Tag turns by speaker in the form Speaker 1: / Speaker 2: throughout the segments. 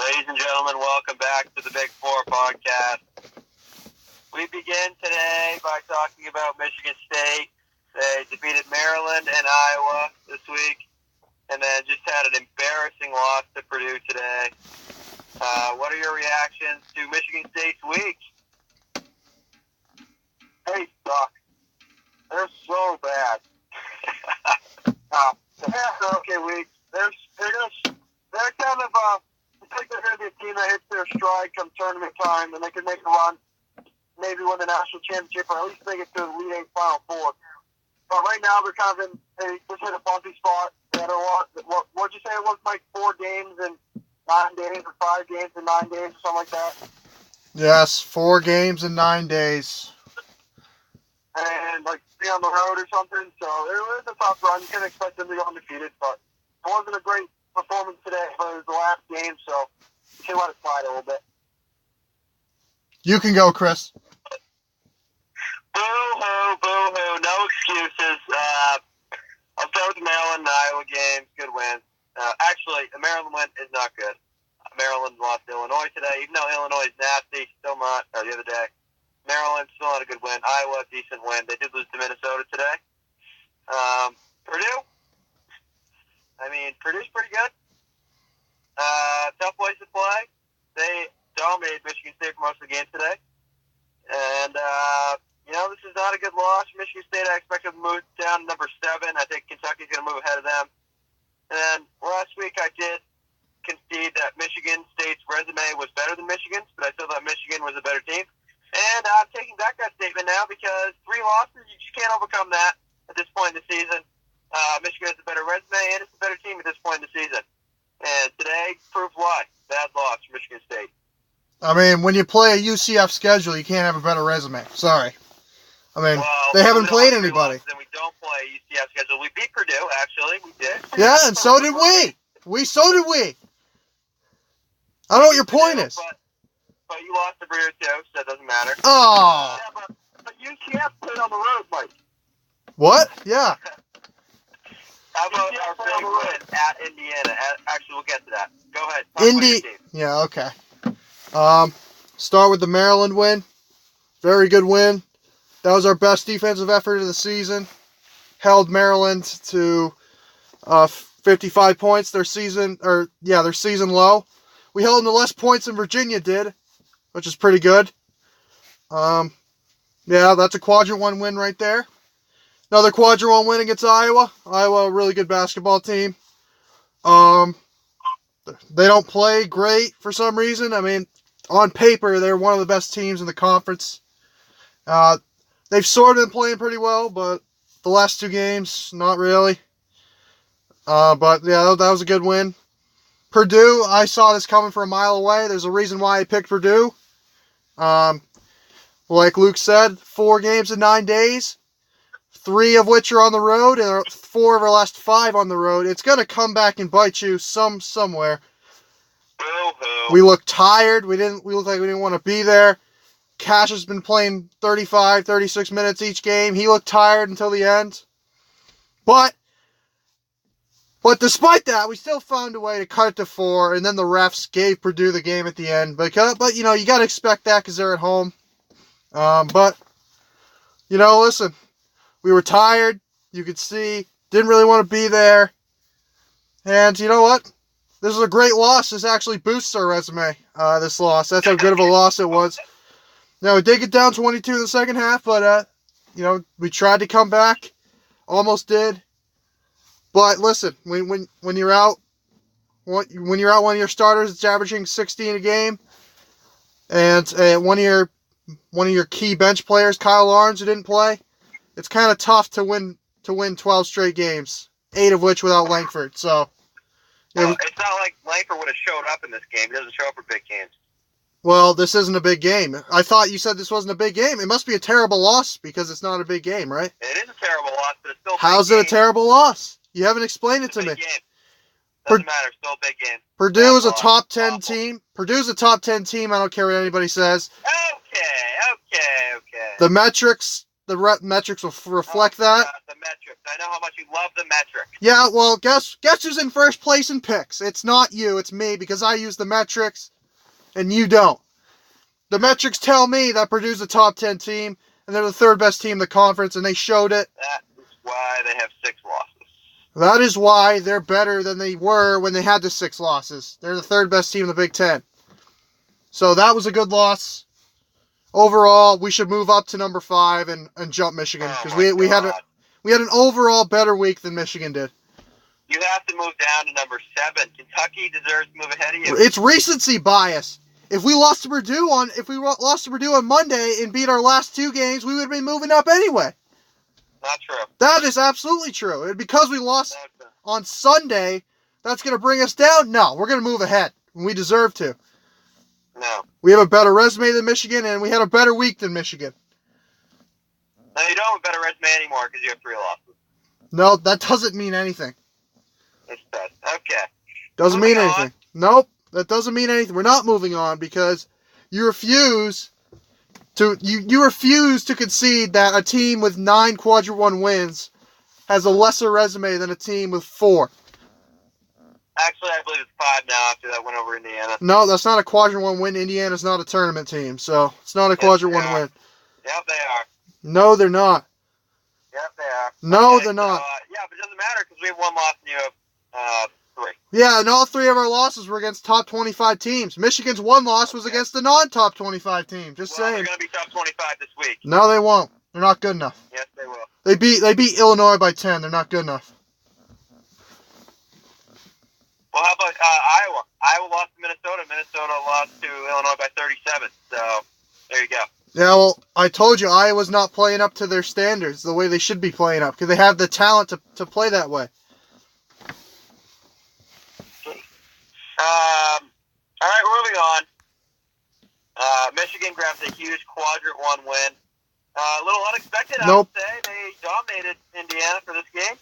Speaker 1: Ladies and gentlemen, welcome back to the Big Four podcast. We begin today by talking about Michigan State. They defeated Maryland and Iowa this week, and then just had an embarrassing loss to Purdue today. What are your reactions to Michigan State's week?
Speaker 2: They suck. They're so bad. They have their okay weeks. They're kind of I think they're going to be a team that hits their stride come tournament time, and they can make a run, maybe win the national championship, or at least make it to the Elite Eight Final Four. But right now, they're kind of they just hit a bumpy spot. They had a lot. What'd you say it was, Mike? 4 games in 9 days, or 5 games in 9 days, or something like that?
Speaker 3: Yes, 4 games in 9 days.
Speaker 2: And be on the road or something. So it was a tough run. You can't expect them to go undefeated, but it wasn't a great performance today, but it was the last game, so you can let it slide a little bit.
Speaker 3: You can go, Chris.
Speaker 1: Boo-hoo, boo-hoo, no excuses. I'll start with the Maryland and Iowa game. Good win. Actually, the Maryland win is not good. Maryland lost to Illinois today, even though Illinois is nasty, still not, the other day. Maryland still not a good win. Iowa, decent win. They did lose to Minnesota today. Purdue? Purdue's pretty good. Tough place to play. They dominated Michigan State for most of the game today. And, this is not a good loss. Michigan State, I expect them to move down to number 7. I think Kentucky's going to move ahead of them. And then last week I did concede that Michigan State's resume was better than Michigan's, but I still thought Michigan was a better team. And I'm taking back that statement now because 3 losses, you just can't overcome that at this point in the season. Michigan has a better resume, and it's a better team at this point in the season. And today proved why. Bad loss for Michigan State.
Speaker 3: When you play a UCF schedule, you can't have a better resume. Sorry. They haven't played anybody.
Speaker 1: And we don't play a UCF schedule. We beat Purdue, actually. We did.
Speaker 3: Yeah, and so did we. So did we. I don't know what your point is.
Speaker 1: But you lost to Purdue, too, so that doesn't matter.
Speaker 3: Oh.
Speaker 2: Yeah, but UCF played on the road, Mike.
Speaker 3: What? Yeah.
Speaker 1: How about our big win at Indiana? Actually, we'll get to that. Go ahead.
Speaker 3: Yeah, okay. Start with the Maryland win. Very good win. That was our best defensive effort of the season. Held Maryland to 55 points, their season low. We held them to less points than Virginia did, which is pretty good. Yeah, that's a quadrant 1 win right there. Another quadrant 1 win against Iowa. Iowa, a really good basketball team. They don't play great for some reason. On paper, they're one of the best teams in the conference. They've sort of been playing pretty well, but the last 2 games, not really. But yeah, that was a good win. Purdue, I saw this coming from a mile away. There's a reason why I picked Purdue. Like Luke said, 4 games in 9 days. 3 of which are on the road, and 4 of our last 5 on the road. It's going to come back and bite you somewhere.
Speaker 1: Boo-hoo.
Speaker 3: We look tired. We look like we didn't want to be there. Cash has been playing 35, 36 minutes each game. He looked tired until the end. But despite that, we still found a way to cut it to 4, and then the refs gave Purdue the game at the end. But you got to expect that because they're at home. Listen, we were tired. You could see, didn't really want to be there. And you know what? This is a great loss. This actually boosts our resume, this loss. That's how good of a loss it was. Now, we did get down 22 in the second half, but, we tried to come back. Almost did. But listen, when you're out, one of your starters that's averaging 16 a game, and one of your key bench players, Kyle Lawrence, who didn't play, it's kind of tough to win 12 straight games, 8 of which without Langford. So,
Speaker 1: it's not like Langford would have showed up in this game. He doesn't show up for big games.
Speaker 3: Well, this isn't a big game. I thought you said this wasn't a big game. It must be a terrible loss because it's not a big game, right?
Speaker 1: It is a terrible loss, but it's still a big
Speaker 3: How's
Speaker 1: game.
Speaker 3: it a terrible loss? You haven't explained it to me.
Speaker 1: Game. Doesn't matter. Still a big game.
Speaker 3: Purdue is a top 10 team. Purdue's a top 10 team. I don't care what anybody says.
Speaker 1: Okay.
Speaker 3: The metrics the metrics will reflect that.
Speaker 1: The metrics. I know how much you love the metrics.
Speaker 3: Yeah, well, guess who's in first place in picks? It's not you, it's me, because I use the metrics, and you don't. The metrics tell me that Purdue's a top 10 team, and they're the third best team in the conference, and they showed it.
Speaker 1: That is why they have 6 losses.
Speaker 3: That is why they're better than they were when they had the 6 losses. They're the third best team in the Big Ten. So that was a good loss. Overall, we should move up to number 5 and jump Michigan, because we had an overall better week than Michigan did.
Speaker 1: You have to move down to number 7. Kentucky deserves to move ahead of you.
Speaker 3: It's recency bias. If we lost to Purdue on Monday and beat our last 2 games, we would have been moving up anyway.
Speaker 1: Not true.
Speaker 3: That is absolutely true. And because we lost on Sunday, that's going to bring us down? No, we're going to move ahead. We deserve to.
Speaker 1: No.
Speaker 3: We have a better resume than Michigan, and we had a better week than Michigan.
Speaker 1: No, you don't have a better resume anymore because you have 3 losses.
Speaker 3: No, that doesn't mean anything.
Speaker 1: It does. Okay.
Speaker 3: Doesn't
Speaker 1: Moving
Speaker 3: mean anything. Nope, that doesn't mean anything. We're not moving on because you refuse to concede that a team with 9 Quadrant 1 wins has a lesser resume than a team with 4.
Speaker 1: Actually, I believe it's 5 now after that win over Indiana.
Speaker 3: No, that's not a Quadrant 1 win. Indiana's not a tournament team, so it's not a Quadrant 1 win.
Speaker 1: Yep, they are.
Speaker 3: No, they're not.
Speaker 1: Yep, they are.
Speaker 3: No,
Speaker 1: okay,
Speaker 3: they're not.
Speaker 1: Yeah, but it doesn't matter because we have 1 loss and you have 3.
Speaker 3: Yeah, and all 3 of our losses were against top 25 teams. Michigan's 1 loss was against the non-top 25 team. Just saying.
Speaker 1: They're going to be top 25 this week.
Speaker 3: No, they won't. They're not good enough.
Speaker 1: Yes, they will.
Speaker 3: They beat Illinois by 10. They're not good enough.
Speaker 1: Well, how about Iowa? Iowa lost to Minnesota. Minnesota lost to Illinois by 37. So, there you go.
Speaker 3: Yeah, well, I told you Iowa's not playing up to their standards the way they should be playing up because they have the talent to play that way.
Speaker 1: All right, moving on. Michigan grabs a huge Quadrant 1 win. A little unexpected,
Speaker 3: Nope.
Speaker 1: I would say. They dominated Indiana for this game.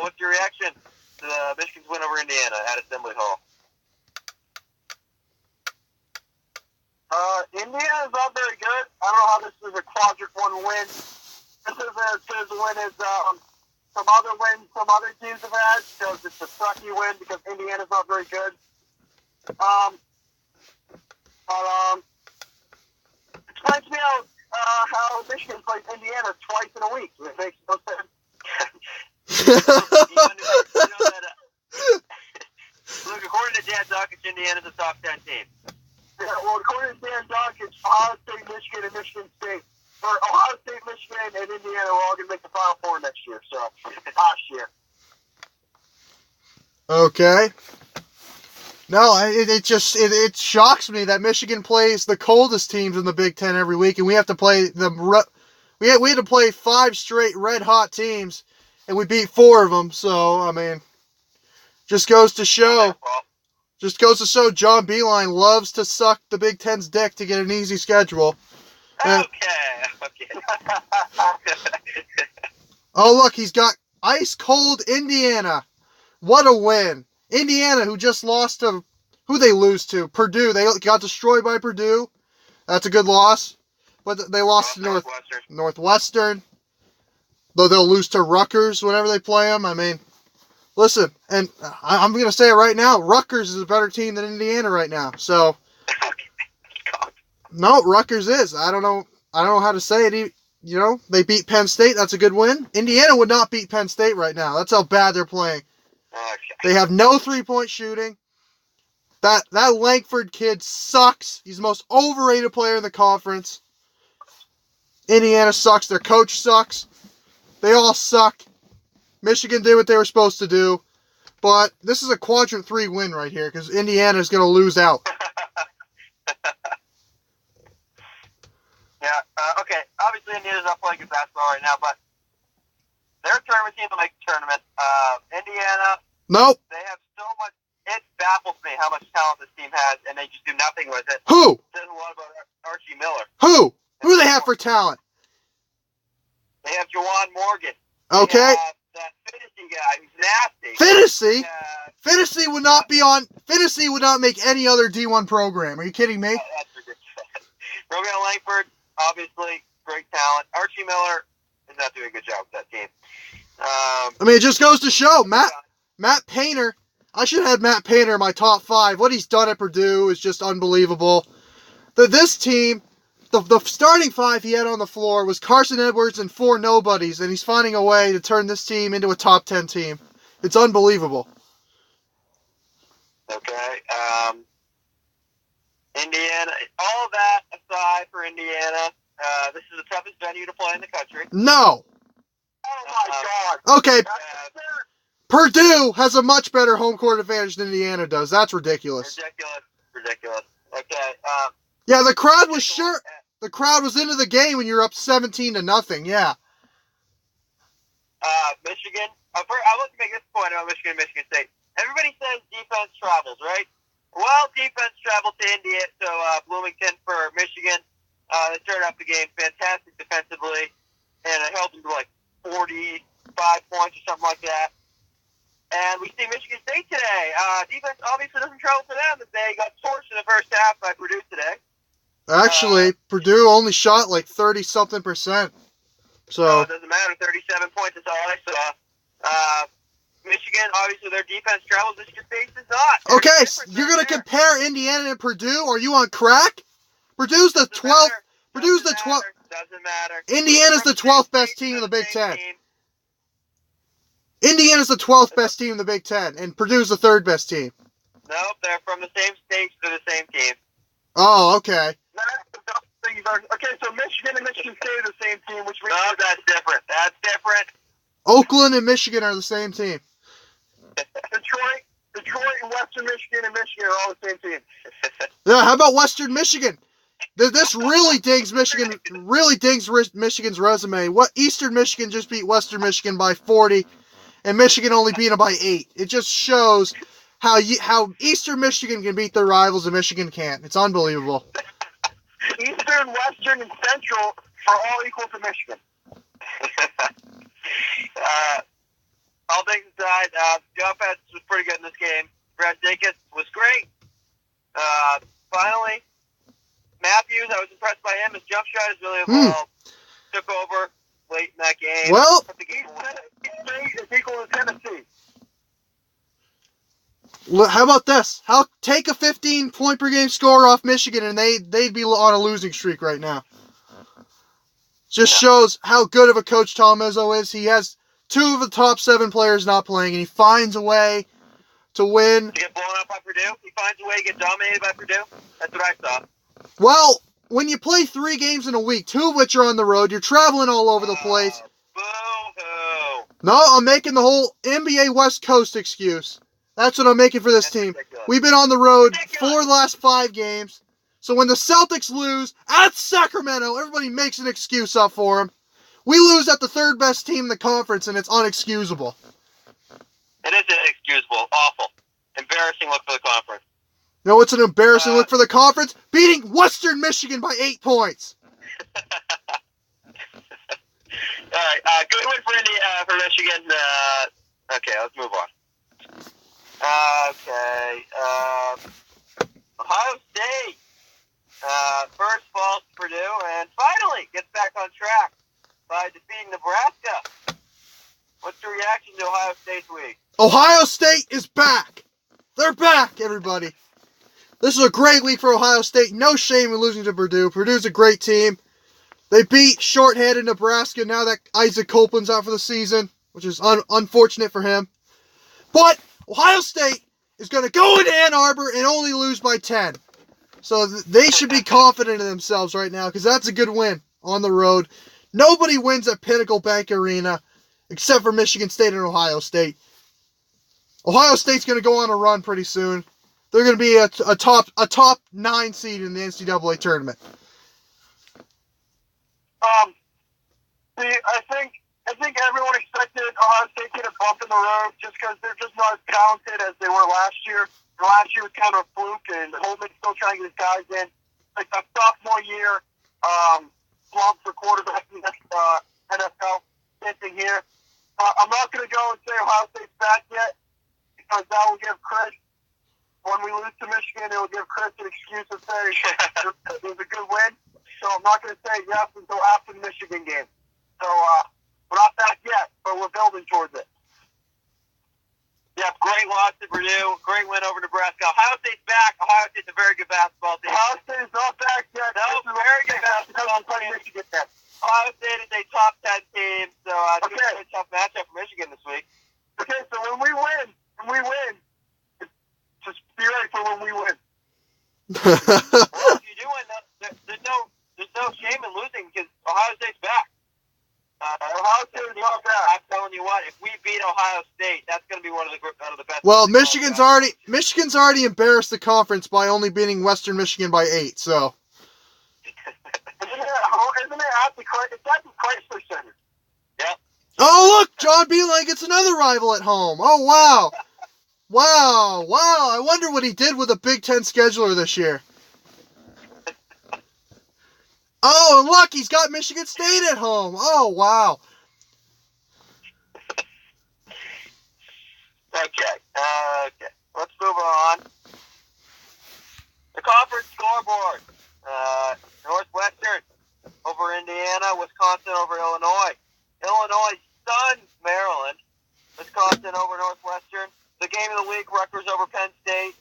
Speaker 1: What's your reaction to Michigan's win over Indiana at Assembly Hall?
Speaker 2: Indiana's not very good. I don't know how this is a Quadrant 1 win. This isn't as good a win as some other wins some other teams have had because it's a sucky win because Indiana's not very good. Explain to me how Michigan plays Indiana twice in a week. It makes no sense.
Speaker 1: Look, according to Dan Dawkins, Indiana's a top 10 team.
Speaker 2: Yeah, well, according to Dan Dawkins, Ohio State, Michigan, and Michigan State, or Ohio State, Michigan, and Indiana are all going to make the Final Four next year. So, last year.
Speaker 3: Okay. No, it shocks me that Michigan plays the coldest teams in the Big Ten every week, and we have to play them. We had to play 5 straight red hot teams, and we beat 4 of them. So I mean, just goes to show John Beilein loves to suck the Big Ten's dick to get an easy schedule.
Speaker 1: Okay.
Speaker 3: Oh look, he's got ice cold Indiana. What a win! Indiana, who just lost to, who they lose to? Purdue. They got destroyed by Purdue. That's a good loss. But they lost to Northwestern. Though they'll lose to Rutgers whenever they play them. I mean, listen, and I'm going to say it right now. Rutgers is a better team than Indiana right now. So, no, Rutgers is. I don't know how to say it. You know, they beat Penn State. That's a good win. Indiana would not beat Penn State right now. That's how bad they're playing. They have no 3-point shooting. That Langford kid sucks. He's the most overrated player in the conference. Indiana sucks. Their coach sucks. They all suck. Michigan did what they were supposed to do. But this is a Quadrant 3 win right here because Indiana is going to lose out.
Speaker 1: Yeah, okay. Obviously, Indiana's not playing good basketball right now, but they're a tournament team that makes the tournament. Indiana,
Speaker 3: Nope.
Speaker 1: they have so much. It baffles me how much talent this team has, and they just do nothing with it.
Speaker 3: Who?
Speaker 1: Says a lot about Archie Miller.
Speaker 3: Who? Who do they have for talent?
Speaker 1: They have Juwan Morgan.
Speaker 3: Okay.
Speaker 1: They have that Finney guy who's nasty.
Speaker 3: Finney? Finney would not be on. Finney would not make any other D1 program. Are you kidding me?
Speaker 1: That's ridiculous. Rogan Langford, obviously, great talent. Archie Miller is not doing a good job with that team.
Speaker 3: I mean, it just goes to show, Matt Painter, I should have had Matt Painter in my top 5. What he's done at Purdue is just unbelievable. This team, the starting 5 he had on the floor was Carson Edwards and 4 nobodies, and he's finding a way to turn this team into a top 10 team. It's unbelievable.
Speaker 1: Okay. Indiana, all of that aside for Indiana, this is the toughest venue to play in the country.
Speaker 3: No.
Speaker 2: Oh, my God.
Speaker 3: Okay. Purdue has a much better home court advantage than Indiana does. That's ridiculous.
Speaker 1: Ridiculous. Okay.
Speaker 3: Yeah, the crowd was sure. The crowd was into the game when you were up 17-0. Yeah.
Speaker 1: Michigan. I want to make this point about Michigan State. Everybody says defense travels, right? Well, defense traveled to Indiana, so Bloomington for Michigan. They started off the game fantastic defensively, and it held them to like 45 points or something like that. And we see Michigan State today. Defense obviously doesn't travel to them, but they got torched in the first half by Purdue today.
Speaker 3: Actually, Purdue only shot like 30-something%. So
Speaker 1: it doesn't matter. 37 points is all I saw. Michigan, obviously, their defense travels. Michigan State does not.
Speaker 3: okay, you're gonna compare Indiana and Purdue? Are you on crack? Purdue's the 12th. Purdue's the 12th.
Speaker 1: Doesn't matter.
Speaker 3: Indiana's the 12th best team in the Big Ten. Indiana's the 12th best team in the Big Ten, and Purdue's the 3rd best team.
Speaker 1: Nope, they're from the same state. They're the same team.
Speaker 3: Oh, okay.
Speaker 2: Okay, so Michigan and Michigan State are the same team, which means...
Speaker 1: No, that's different. That's different.
Speaker 3: Oakland and Michigan are the same team.
Speaker 2: Detroit and Western Michigan and Michigan are all the same team.
Speaker 3: Yeah, how about Western Michigan? This really dings Michigan. Really dings Michigan's resume. What Eastern Michigan just beat Western Michigan by 40, and Michigan only beat them by 8. It just shows how Eastern Michigan can beat their rivals and Michigan can't. It's unbelievable.
Speaker 2: Eastern, Western, and Central are all equal to Michigan.
Speaker 1: All things aside, the offense was pretty good in this game. Brad Dacus was great. Finally, Matthews, I was impressed by him. His jump shot is really evolved. Took over late in that game.
Speaker 3: Well,
Speaker 2: East is equal to Tennessee.
Speaker 3: How about this? Take a 15-point per game score off Michigan, and they'd be on a losing streak right now. Just shows how good of a coach Tom Izzo is. He has 2 of the top 7 players not playing, and he finds a way to win.
Speaker 1: To get blown up by Purdue? He finds a way to get dominated by Purdue? That's what I saw.
Speaker 3: Well, when you play 3 games in a week, 2 of which are on the road, you're traveling all over the place.
Speaker 1: Boo-hoo.
Speaker 3: No, I'm making the whole NBA West Coast excuse. That's what I'm making for this team.
Speaker 1: Ridiculous.
Speaker 3: We've been on the road 4 of the last 5 games. So when the Celtics lose at Sacramento, everybody makes an excuse up for them. We lose at the 3rd best team in the conference, and it's unexcusable.
Speaker 1: It is inexcusable. Awful. Embarrassing look for the conference.
Speaker 3: You know what's an embarrassing look for the conference? Beating Western Michigan by 8 points.
Speaker 1: All right. Good win for Michigan. Okay, let's move on. Okay. Ohio State. First falls to Purdue, and finally gets back on track by defeating Nebraska. What's the reaction to Ohio State's week?
Speaker 3: Ohio State is back. They're back, everybody. This is a great week for Ohio State. No shame in losing to Purdue. Purdue's a great team. They beat short-handed Nebraska now that Isaac Copeland's out for the season, which is unfortunate for him. But Ohio State is going to go into Ann Arbor and only lose by 10. So they should be confident in themselves right now because that's a good win on the road. Nobody wins at Pinnacle Bank Arena except for Michigan State and Ohio State. Ohio State's going to go on a run pretty soon. They're going to be a top 9 seed in the NCAA tournament.
Speaker 2: I think everyone expected Ohio State to get a bump in the road just because they're just not as talented as they were last year. Last year was kind of a fluke, and Holman's still trying to get his guys in. Like a sophomore year slump for quarterbacks in the NFL. Same thing here. I'm not going to go and say Ohio State's back yet because that will give Chris, when we lose to Michigan, it will give Chris an excuse to say it was a good win. so I'm not going to say yes until after the Michigan game. So we're not back yet, but we're building towards it.
Speaker 1: Yeah, great loss to Purdue. Great win over Nebraska. Ohio State's back. Ohio State's a very good basketball team.
Speaker 2: Ohio State is not back yet.
Speaker 1: No, very good basketball team.
Speaker 2: Michigan then.
Speaker 1: Ohio State is a top 10 team, so it's
Speaker 2: Okay.
Speaker 1: going to be a tough matchup for Michigan this week.
Speaker 2: Okay, so when we win, just be ready for when we win.
Speaker 1: Well, if you do win, there's no shame in losing because Ohio State's back.
Speaker 2: Ohio State is not back.
Speaker 1: I'm telling you what, if we beat Ohio State, that's going to be one of the best.
Speaker 3: Well, Michigan's already embarrassed the conference by only beating Western Michigan by 8. So.
Speaker 2: Isn't it at the Chrysler Center?
Speaker 1: Yeah.
Speaker 3: Oh look, John Beeline gets another rival at home. Oh wow, wow! I wonder what he did with a Big Ten scheduler this year. Oh, and look, he's got Michigan State at home. Oh wow.
Speaker 1: Okay. Let's move on. The conference scoreboard. Northwestern over Indiana, Wisconsin over Illinois. Illinois stunned Maryland. Wisconsin over Northwestern. The game of the week, Rutgers over Penn State.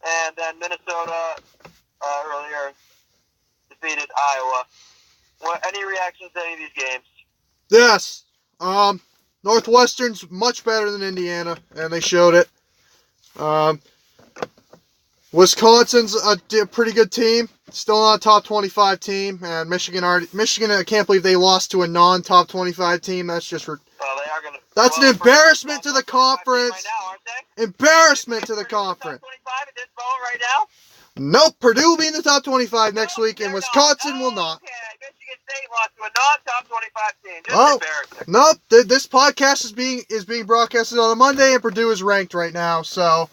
Speaker 1: And then Minnesota earlier defeated Iowa. Any reactions to any of these games?
Speaker 3: Yes. Northwestern's much better than Indiana, and they showed it. Wisconsin's a pretty good team. Still not a top 25 team, and Michigan, I can't believe they lost to a non-top 25 team. That's just...
Speaker 1: They are gonna,
Speaker 3: That's an embarrassment to the conference.
Speaker 1: Right now, aren't they?
Speaker 3: Embarrassment to the conference.
Speaker 1: Top 25 at this moment right now?
Speaker 3: Nope, Purdue will be in the top 25 next week, and Wisconsin will not.
Speaker 1: Okay, Michigan State lost to a non-top 25 team. Just
Speaker 3: Oh,
Speaker 1: embarrassing.
Speaker 3: nope. This podcast is being broadcasted on a Monday, and Purdue is ranked right now. So,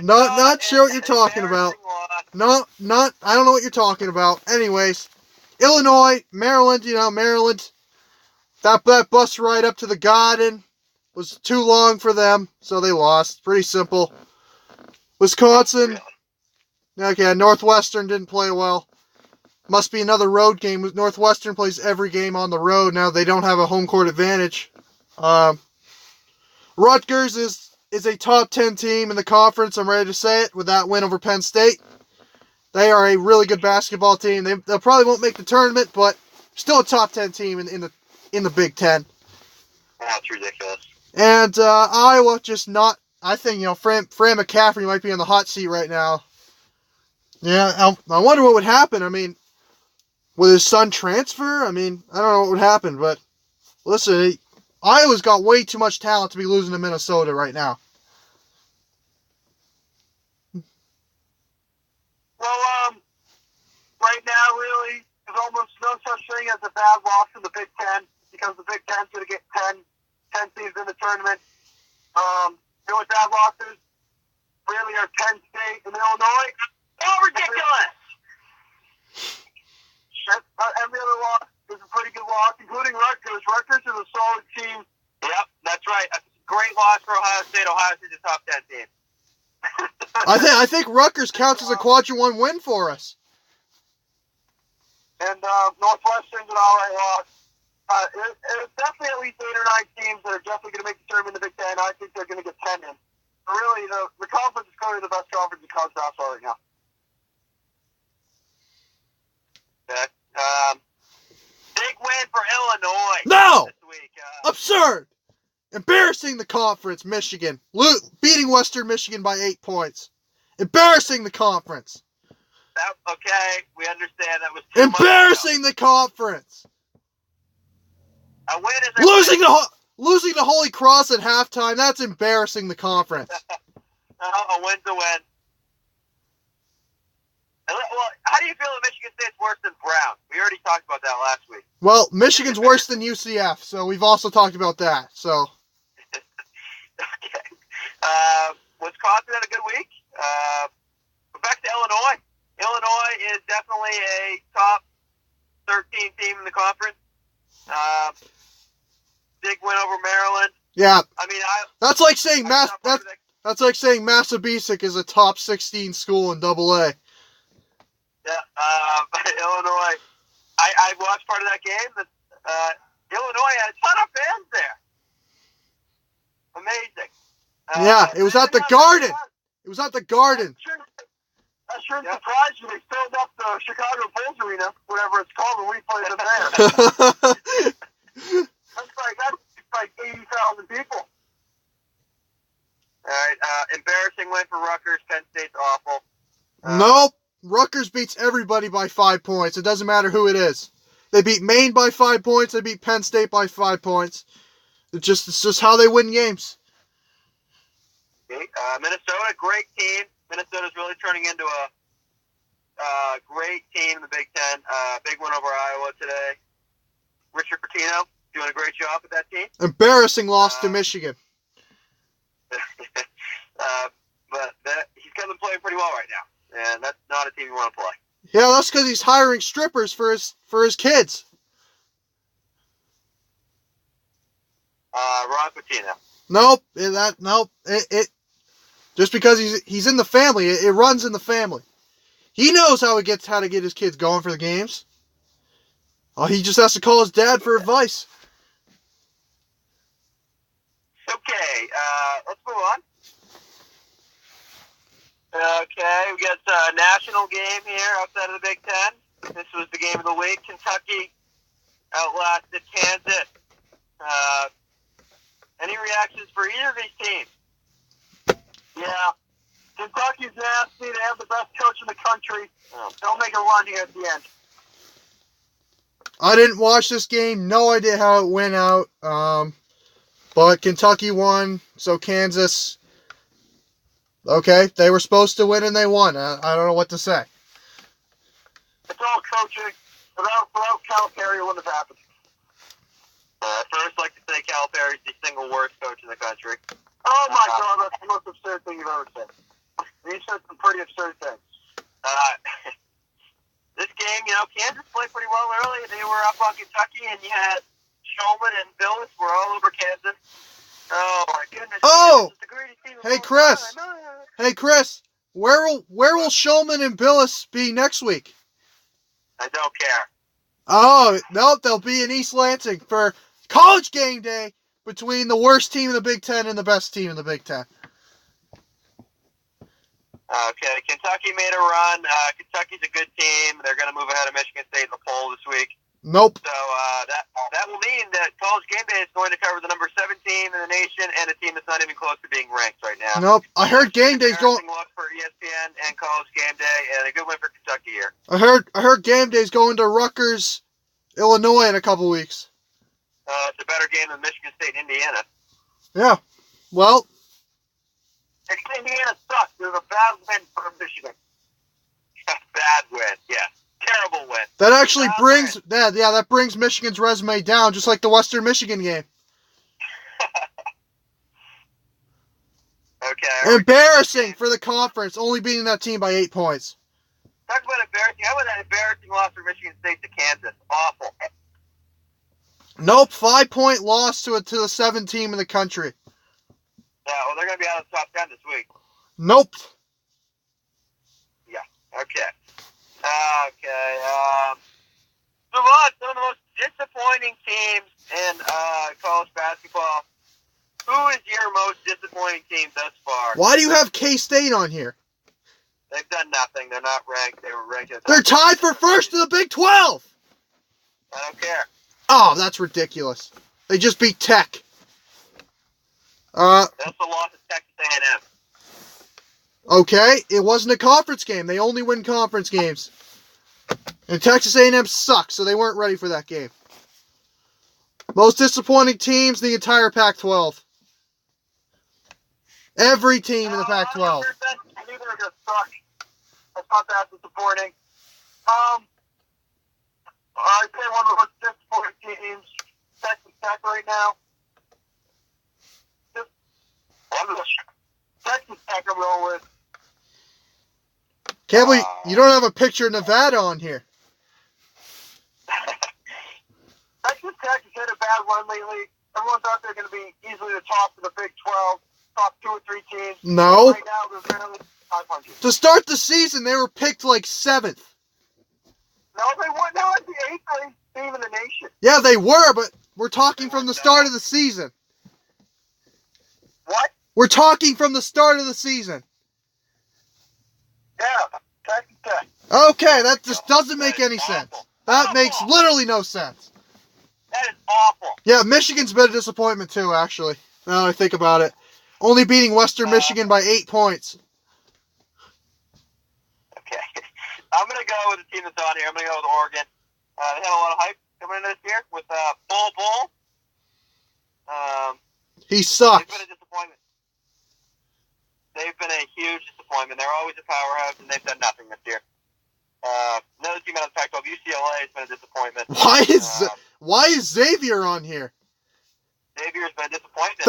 Speaker 1: No, it's
Speaker 3: not sure what you're talking about.
Speaker 1: Loss.
Speaker 3: I don't know what you're talking about. Anyways, Illinois, Maryland. Maryland. That bus ride up to the Garden was too long for them, so they lost. Pretty simple. Wisconsin. Okay, Northwestern didn't play well. Must be another road game. Northwestern plays every game on the road. Now they don't have a home court advantage. Rutgers is a top 10 team in the conference. I'm ready to say it with that win over Penn State. They are a really good basketball team. They probably won't make the tournament, but still a top 10 team in the Big Ten.
Speaker 1: That's ridiculous.
Speaker 3: And Iowa just not. I think Fran McCaffrey might be on the hot seat right now. Yeah, I wonder what would happen. I mean, would his son transfer? I mean, I don't know what would happen, but listen, Iowa's got way too much talent to be losing to Minnesota right now.
Speaker 2: Well, right now, really, there's almost no such thing as a bad loss in the Big Ten because the Big Ten's going to get 10 teams in the tournament. The only bad losses really are Penn State and Illinois.
Speaker 1: Oh, ridiculous!
Speaker 2: Every other loss is a pretty good loss, including Rutgers. Rutgers is a solid team.
Speaker 1: Yep, that's right. A great loss for Ohio State. Ohio State's a top 10 team.
Speaker 3: I think Rutgers counts as a quadrant 1 win for us.
Speaker 2: And Northwestern's an all-right loss. It's definitely at least 8 or 9 teams that are definitely going to make the tournament in the Big Ten. I think they're going to get 10 in. But really, the conference is clearly the best conference in college basketball right now.
Speaker 1: Okay. Big win for Illinois.
Speaker 3: No!
Speaker 1: This week.
Speaker 3: Absurd! Embarrassing the conference, Michigan. Beating Western Michigan by 8 points. Embarrassing the conference.
Speaker 1: Okay, we understand that was too
Speaker 3: Embarrassing the conference.
Speaker 1: A win is a
Speaker 3: Losing to Holy Cross at halftime, that's embarrassing the conference.
Speaker 1: A win's a win. Well, how do you feel that Michigan State's worse than Brown? We already talked about that last week.
Speaker 3: Well, Michigan's worse than UCF, so we've also talked about that. So,
Speaker 1: okay. Wisconsin had a good week. But back to Illinois. Illinois is definitely a top 13 team in the conference. Big win over Maryland.
Speaker 3: yeah,
Speaker 1: I mean,
Speaker 3: that's like saying that's like saying Massabesic is a top 16 school in AA.
Speaker 1: Yeah, Illinois I watched part of that game. Illinois had a ton of fans there. Amazing.
Speaker 3: Yeah, it was at the Garden. It was at the Garden.
Speaker 2: That shouldn't surprise you. They filled up the Chicago Bulls Arena, whatever it's called, when we played them there. That's like 80,000 people.
Speaker 1: All right, embarrassing win for Rutgers. Penn State's awful.
Speaker 3: Nope. Rutgers beats everybody by 5 points. It doesn't matter who it is. They beat Maine by 5 points. They beat Penn State by 5 points. It's just how they win games.
Speaker 1: Okay. Minnesota, great team. Minnesota's really turning into a great team in the Big Ten. Big win over Iowa today. Richard Pitino doing a great job with that team.
Speaker 3: Embarrassing loss to Michigan.
Speaker 1: But he's got them playing pretty well right now, and that's not a team you want to play.
Speaker 3: Yeah, that's because he's hiring strippers for his kids.
Speaker 1: Ron Pitino.
Speaker 3: Nope. It just because he's in the family, it runs in the family. He knows how to get his kids going for the games. Oh, he just has to call his dad for advice.
Speaker 1: Okay, let's move on. Okay, we got a national game here outside of the Big Ten. This was the game of the week. Kentucky outlasted Kansas. Any reactions for either of these teams?
Speaker 2: Yeah. Kentucky's nasty. They have the best coach in the country. They'll make a run here at the end.
Speaker 3: I didn't watch this game. No idea how it went out. But Kentucky won, so Kansas... Okay, they were supposed to win and they won. I don't know what to say.
Speaker 2: It's all coaching. Without Calipari, it wouldn't have happened.
Speaker 1: First, I'd like to say Calipari's the single worst coach in the country.
Speaker 2: Oh my God, that's the most absurd thing you've ever said. He said some pretty absurd things.
Speaker 1: This game, Kansas played pretty well early. They were up on Kentucky, and you had Shulman and Billis were all over Kansas. Oh my goodness!
Speaker 3: Oh,
Speaker 1: hey
Speaker 3: Chris. Hey Chris, where will Shulman and Billis be next week?
Speaker 1: I don't care.
Speaker 3: Oh no, they'll be in East Lansing for college game day between the worst team in the Big Ten and the best team in the Big Ten.
Speaker 1: Okay, Kentucky made a run. Kentucky's a good team. They're going to move ahead of Michigan State in the poll this week.
Speaker 3: Nope.
Speaker 1: So that will mean that College Game Day is going to cover the number 7 team in the nation and a team that's not even close to being ranked right now.
Speaker 3: Nope. I heard Game Day's going.
Speaker 1: Look for ESPN and College Game Day, and a good win for Kentucky here.
Speaker 3: I heard Game Day's going to Rutgers, Illinois in a couple weeks.
Speaker 1: It's a better game than Michigan State and Indiana.
Speaker 3: Yeah. Well.
Speaker 2: Indiana sucks. There's a bad win for Michigan.
Speaker 1: Bad win, yeah. Terrible win.
Speaker 3: That actually brings that brings Michigan's resume down, just like the Western Michigan game.
Speaker 1: Okay.
Speaker 3: Embarrassing for the conference, only beating that team by 8 points.
Speaker 1: Talk about embarrassing. How about that embarrassing loss for Michigan State to Kansas? Awful.
Speaker 3: Nope, 5-point loss to the 7th team in the country.
Speaker 1: Yeah, well, they're going to be out of the top 10 this week.
Speaker 3: Nope.
Speaker 1: Yeah. Okay. Move on. Some of the most disappointing teams in college basketball. Who is your most disappointing team thus far?
Speaker 3: Why do you have K-State on here?
Speaker 1: They've done nothing. They're not ranked. They were ranked.
Speaker 3: They're tied for first in the Big 12.
Speaker 1: I don't care.
Speaker 3: Oh, that's ridiculous. They just beat Tech.
Speaker 1: They also lost to Texas A&M.
Speaker 3: Okay, it wasn't a conference game. They only win conference games. And Texas A&M sucks, so they weren't ready for that game. Most disappointing teams, the entire Pac-12. Every team in the Pac-12.
Speaker 2: I knew they were going to suck. That's not that disappointing. I'd say one of the most disappointing teams, Texas Tech right now. Texas Tech I'm rolling with.
Speaker 3: Can't believe you don't have a picture of Nevada on here.
Speaker 2: Texas Tech has had a bad run lately. Everyone thought they're going to be easily the top of the Big 12, top 2 or 3 teams.
Speaker 3: No.
Speaker 2: Right now, they're barely 500.
Speaker 3: To start the season, they were picked like 7th.
Speaker 2: No, they weren't. They were the 8th ranked team in the nation.
Speaker 3: Yeah, they were, but we're talking from the start of the season.
Speaker 2: What?
Speaker 3: We're talking from the start of the season.
Speaker 2: Yeah, Texas Tech.
Speaker 3: Okay, that just doesn't make any sense. That makes literally no sense.
Speaker 1: That is awful.
Speaker 3: Yeah, Michigan's been a disappointment too, actually. Now that I think about it. Only beating Western Michigan by 8 points.
Speaker 1: Okay. I'm going to go with the team that's on here. I'm going to go with Oregon. They have a lot of hype coming into this year with Bull.
Speaker 3: He sucks.
Speaker 1: They've been a disappointment. They've been a huge disappointment. They're always a powerhouse, and they've done nothing this year. Another team out of the Pac-12, UCLA, has been a disappointment.
Speaker 3: Why is Xavier on here?
Speaker 1: Xavier's been a disappointment.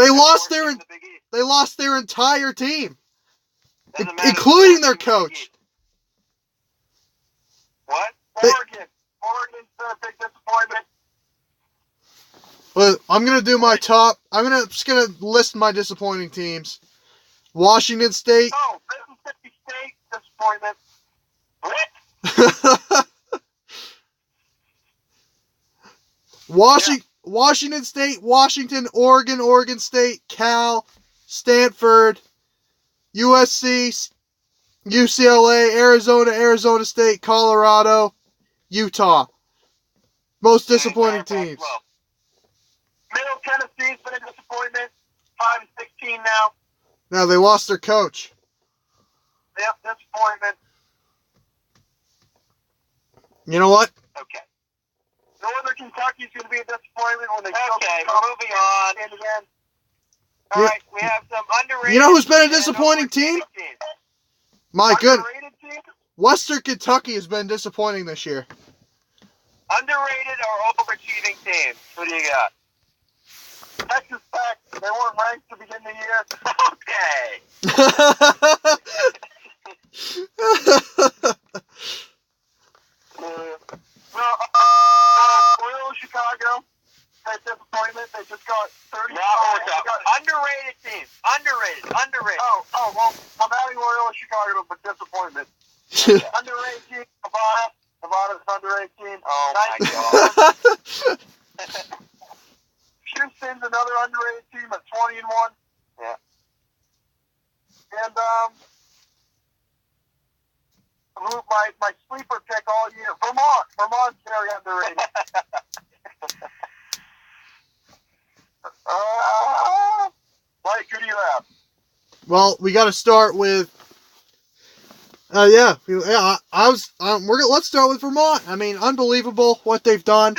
Speaker 3: They lost their entire team, including their coach.
Speaker 1: What?
Speaker 2: Oregon's been a big disappointment.
Speaker 3: But I'm gonna do my top. Just gonna list my disappointing teams. Washington State.
Speaker 2: Oh, Mississippi State disappointment. What?
Speaker 3: Washington State, Washington, Oregon State, Cal, Stanford, USC, UCLA, Arizona State, Colorado, Utah. Most disappointing teams.
Speaker 2: Middle Tennessee's been a disappointment. 5-16 now.
Speaker 3: Now they lost their coach.
Speaker 2: Yep, disappointment.
Speaker 3: You know what?
Speaker 1: Okay.
Speaker 2: Northern Kentucky's going to be a disappointment when they
Speaker 1: Okay, we're moving on.
Speaker 2: Again.
Speaker 1: All right, we have some underrated.
Speaker 3: You know who's been a disappointing team? My good.
Speaker 2: Underrated team?
Speaker 3: Western Kentucky has been disappointing this year.
Speaker 1: Underrated or overachieving teams? Who do you got?
Speaker 2: Texas Tech. They weren't ranked to begin the year. Loyola Chicago. That disappointment. They just got 30.
Speaker 1: Underrated teams. Underrated.
Speaker 2: Oh, well, I'm having Loyola Chicago, but disappointment. Underrated team, Nevada. Nevada's an underrated team.
Speaker 1: Oh, my God.
Speaker 2: Houston's another underrated team at 20-1.
Speaker 1: Yeah.
Speaker 2: And my sleeper pick all year, Vermont. Vermont's very underrated. Mike, who do you have?
Speaker 3: Well, we got to start with. Let's start with Vermont. I mean, unbelievable what they've done.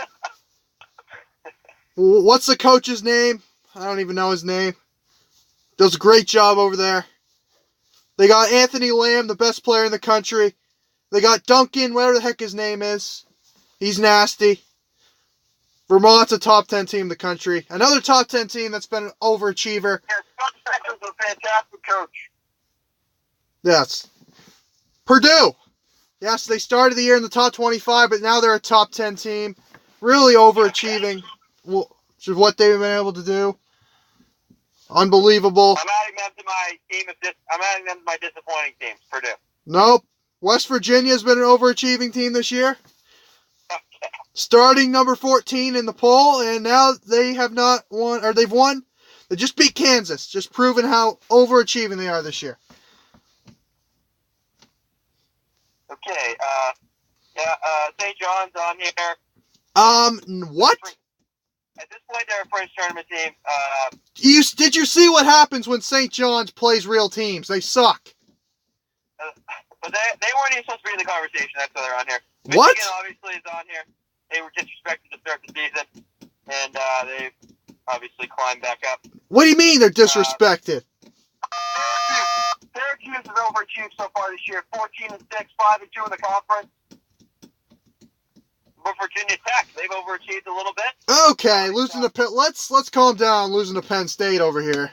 Speaker 3: What's the coach's name? I don't even know his name. Does a great job over there. They got Anthony Lamb, the best player in the country. They got Duncan, whatever the heck his name is. He's nasty. Vermont's a top 10 team in the country. Another top 10 team that's been an overachiever.
Speaker 2: Yeah, Scott Becker's a fantastic coach.
Speaker 3: Yes. Purdue. Yes, they started the year in the top 25, but now they're a top 10 team. Really overachieving what they've been able to do. Unbelievable.
Speaker 1: I'm adding them to my team. I'm adding them to my disappointing teams. Purdue.
Speaker 3: Nope. West Virginia's been an overachieving team this year.
Speaker 1: Okay.
Speaker 3: Starting number 14 in the poll, and now they have not won, or they've won. They just beat Kansas, just proving how overachieving they are this year.
Speaker 1: Okay. St. John's on here.
Speaker 3: What?
Speaker 1: At this point, they're a French tournament team.
Speaker 3: Did you see what happens when St. John's plays real teams? They suck.
Speaker 1: But they weren't even supposed to be in the conversation. That's why they're on here.
Speaker 3: What?
Speaker 1: Michigan obviously is on here. They were disrespected to start the season, and they obviously climbed back up.
Speaker 3: What do you mean they're disrespected?
Speaker 2: Syracuse has overachieved so far this year. 14-6, 5-2 in the conference.
Speaker 1: But Virginia Tech, they've overachieved a little bit.
Speaker 3: Okay, losing to Penn. Let's calm down. Losing to Penn State over here.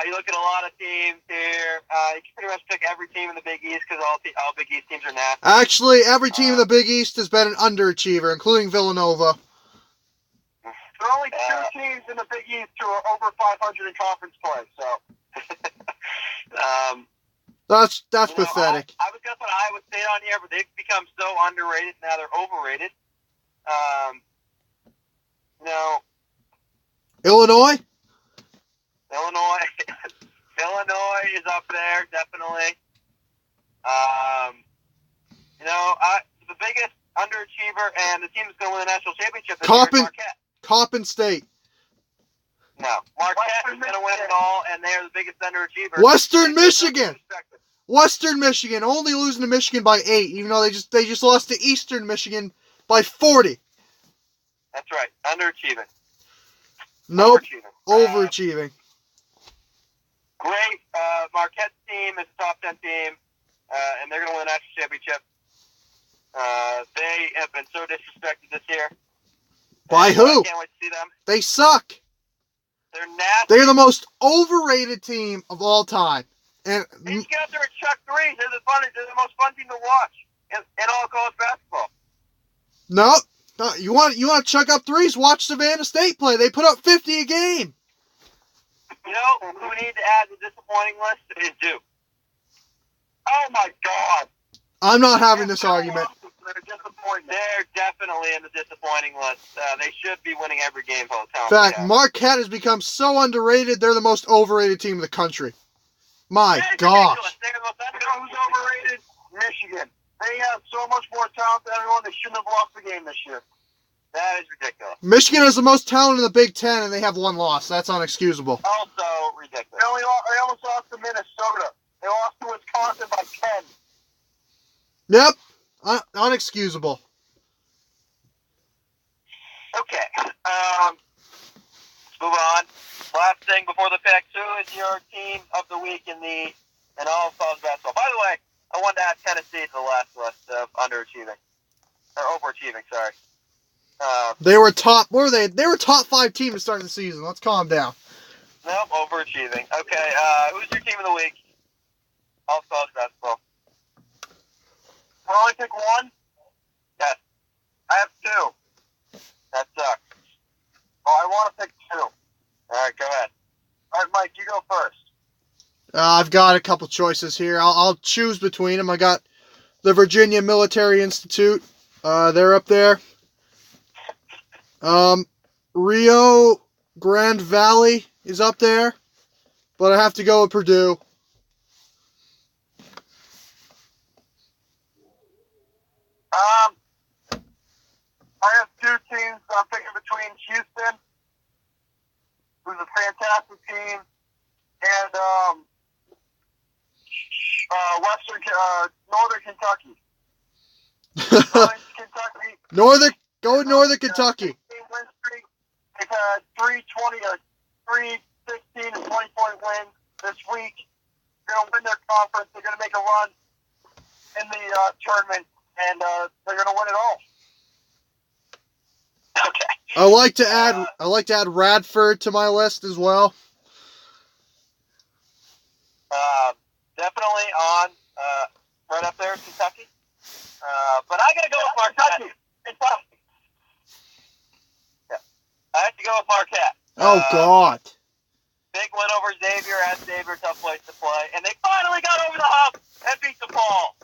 Speaker 1: You look at a lot of teams here. You can pretty much pick every team in the Big East because all Big East teams are nasty.
Speaker 3: Actually, every team in the Big East has been an underachiever, including Villanova.
Speaker 2: There are only two teams in the Big East who are over 500 in conference play. So
Speaker 3: That's pathetic.
Speaker 1: I was guessing Iowa State on here, but they've become so underrated. Now they're overrated. You know,
Speaker 3: Illinois?
Speaker 1: Illinois is up there, definitely. You know, the biggest underachiever and the team that's going to win the national championship this year is Marquette.
Speaker 3: Coppin State.
Speaker 1: No, Marquette is going to win it all, and they're the biggest underachiever.
Speaker 3: Western Michigan. Western Michigan only losing to Michigan by 8, even though they just lost to Eastern Michigan by 40.
Speaker 1: That's right, underachieving.
Speaker 3: Nope, overachieving.
Speaker 1: Great, Marquette team is a top 10 team, and they're going to win the national championship. They have been so disrespected this year.
Speaker 3: By who?
Speaker 1: I can't wait to see them.
Speaker 3: They suck.
Speaker 1: They're nasty.
Speaker 3: They're the most overrated team of all time. And
Speaker 1: they just get out there and chuck threes. They're the most fun team to watch in all college basketball.
Speaker 3: No, you want to chuck up threes? Watch Savannah State play. They put up 50 a game.
Speaker 1: You know who we need to add to the disappointing list is Duke. Oh my God!
Speaker 3: I'm not having this argument.
Speaker 1: They're definitely in the disappointing list. They should be winning every game for the
Speaker 3: In fact, Marquette has become so underrated. They're the most overrated team in the country. My gosh!
Speaker 1: They're the most
Speaker 2: You know who's overrated? Michigan. They have so much more talent than everyone. They shouldn't have lost the game this year.
Speaker 1: That is ridiculous.
Speaker 3: Michigan has the most talent in the Big Ten, and they have one loss. That's unexcusable.
Speaker 1: Also ridiculous.
Speaker 2: They almost lost to Minnesota. They lost to Wisconsin by 10.
Speaker 3: Yep, unexcusable.
Speaker 1: Okay, let's move on. Last thing before the picks, who is your team of the week in all of college basketball? By the way, I wanted to add Tennessee to the last list of underachieving. Or overachieving, sorry.
Speaker 3: They were top. What were they? They were top 5 team to start the season. Let's calm down.
Speaker 1: Nope, overachieving. Okay, who's your team of the week? All of college basketball.
Speaker 2: Can I only pick one?
Speaker 1: Yes.
Speaker 2: I have 2.
Speaker 1: That sucks.
Speaker 2: Oh, I want to pick 2.
Speaker 1: All right, go ahead.
Speaker 2: All right, Mike, you go first.
Speaker 3: I've got a couple choices here. I'll choose between them. I got the Virginia Military Institute. They're up there. Rio Grande Valley is up there, but I have to go with Purdue.
Speaker 2: I have 2 teams. I'm picking between Houston, who's a fantastic team, and Northern Kentucky.
Speaker 3: Go with Northern Kentucky.
Speaker 2: They've had 316 and 20-point wins this week. They're going to win their conference. They're going to make a run in the tournament, and they're going to win it all.
Speaker 1: Okay.
Speaker 3: I like to add Radford to my list as well.
Speaker 1: Definitely on right up there, Kentucky. But I gotta go with Marquette. Yeah. I have to go with Marquette.
Speaker 3: Oh God.
Speaker 1: Big win over Xavier at Xavier, tough place to play, and they finally got over the hump and beat DePaul.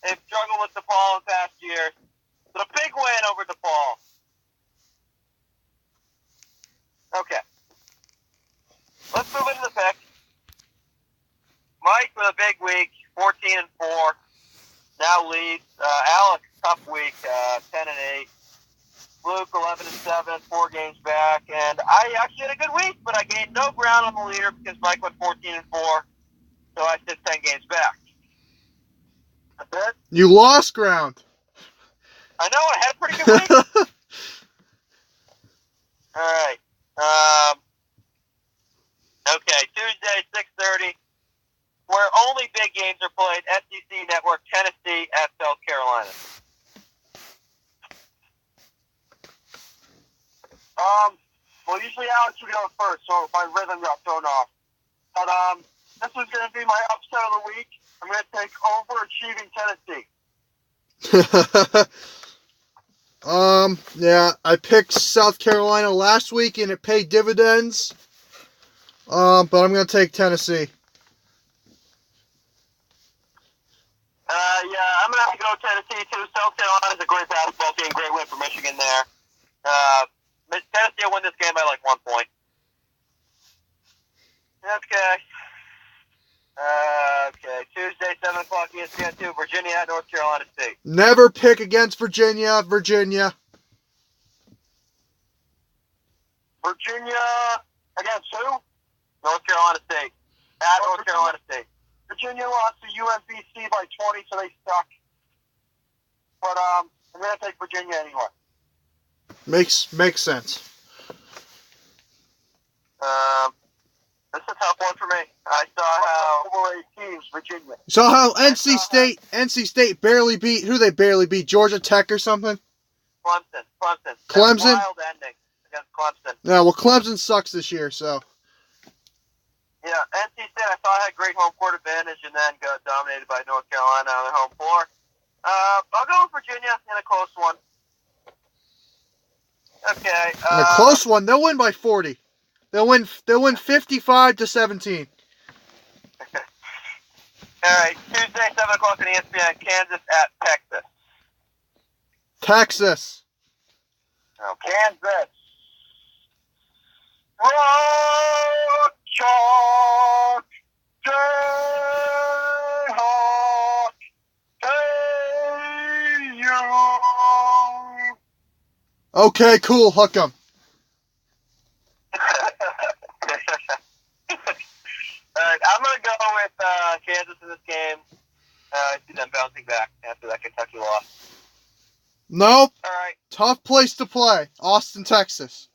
Speaker 1: They've struggled with DePaul in the past years, but a big win over DePaul. Okay. Let's move into the pick. Mike with a big week, 14-4. Now leads. Alex, tough week, 10-8. Luke, 11-7, 4 games back. And I actually had a good week, but I gained no ground on the leader because Mike went 14-4. So I sit 10 games back. That's it.
Speaker 3: You lost ground.
Speaker 1: I know, I had a pretty good week. All right. Okay, Tuesday, 6:30, where only big games are played, SEC Network, Tennessee at South Carolina.
Speaker 2: Well, usually Alex would go first, so my rhythm got thrown off. But this was going to be my upset of the week. I'm going to take overachieving Tennessee.
Speaker 3: Yeah, I picked South Carolina last week and it paid dividends. But I'm going to take Tennessee.
Speaker 1: Yeah, go Tennessee, too. South Carolina is a great basketball team. Great win for Michigan there. Tennessee will win this game by like 1 point. Okay. Okay. Tuesday, 7 o'clock, ESPN 2, Virginia at North Carolina State.
Speaker 3: Never pick against Virginia. Virginia.
Speaker 2: Virginia against who?
Speaker 1: North Carolina State. At North Carolina State.
Speaker 2: Virginia lost to UMBC by 20, so they suck. But I'm going to take Virginia anyway.
Speaker 3: Makes sense.
Speaker 1: This is a tough one for me. I saw how
Speaker 2: Over 8 teams, Virginia.
Speaker 3: So how NC State barely beat, who they barely beat, Georgia Tech or something?
Speaker 1: Clemson.
Speaker 3: Clemson?
Speaker 1: Wild ending against Clemson.
Speaker 3: Yeah, well, Clemson sucks this year, so.
Speaker 1: Yeah, NC State, I thought had great home court advantage and then got dominated by North Carolina on their home floor. I'll go with Virginia in a close one. Okay.
Speaker 3: In a close one, they'll win by 40. They'll win 55-17.
Speaker 1: All right, Tuesday, 7 o'clock on ESPN, Kansas at Texas.
Speaker 3: Texas.
Speaker 1: Oh,
Speaker 2: Kansas. Rock, chalk, Jayhawk, hey you.
Speaker 3: Okay, cool, hook 'em.
Speaker 1: All right, I'm going to go with Kansas in this game. I see them bouncing back after that Kentucky loss.
Speaker 3: Nope.
Speaker 1: All right.
Speaker 3: Tough place to play. Austin, Texas.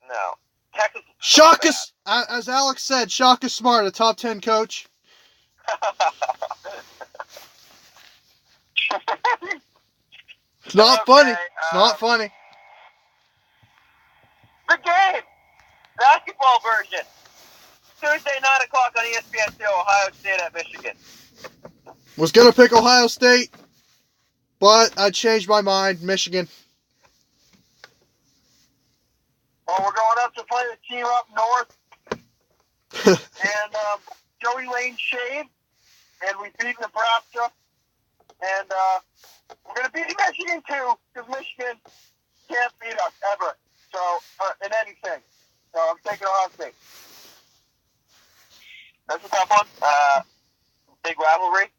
Speaker 1: No. Texas is
Speaker 3: Shaka, as Alex said, Shaka Smart, a top 10 coach. It's not funny. It's not funny.
Speaker 1: The game. Basketball version. Tuesday, 9 o'clock on ESPN2, Ohio State at Michigan.
Speaker 3: Was going to pick Ohio State, but I changed my mind. Michigan.
Speaker 2: Well, we're going up to play the team up north. And Joey Lane shaved, and we beat Nebraska. And we're going to beat Michigan, too, because Michigan can't beat us, ever. So, in anything. So, I'm taking Ohio State.
Speaker 1: That's a tough one. Big rivalry.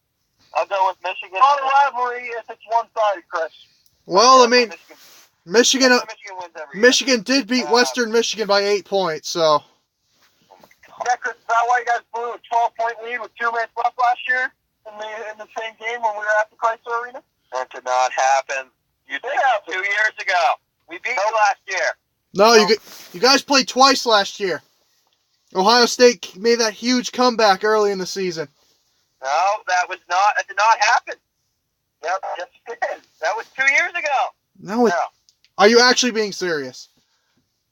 Speaker 1: I'll go with Michigan.
Speaker 2: Not a rivalry if it's one-sided, Chris.
Speaker 3: Well, I mean, Michigan
Speaker 1: wins every year.
Speaker 3: Michigan did beat Western Michigan by 8 points, so.
Speaker 2: Yeah, Chris, is that why you guys blew a 12-point lead with 2 minutes left last year in the same game when we were at the Chrysler Arena?
Speaker 1: That did not happen. You did 2 years ago. We beat you last year.
Speaker 3: No, you guys played twice last year. Ohio State made that huge comeback early in the season.
Speaker 1: No, that did not happen.
Speaker 2: Yep, yes it did.
Speaker 1: That was 2 years ago.
Speaker 3: No, are you actually being serious?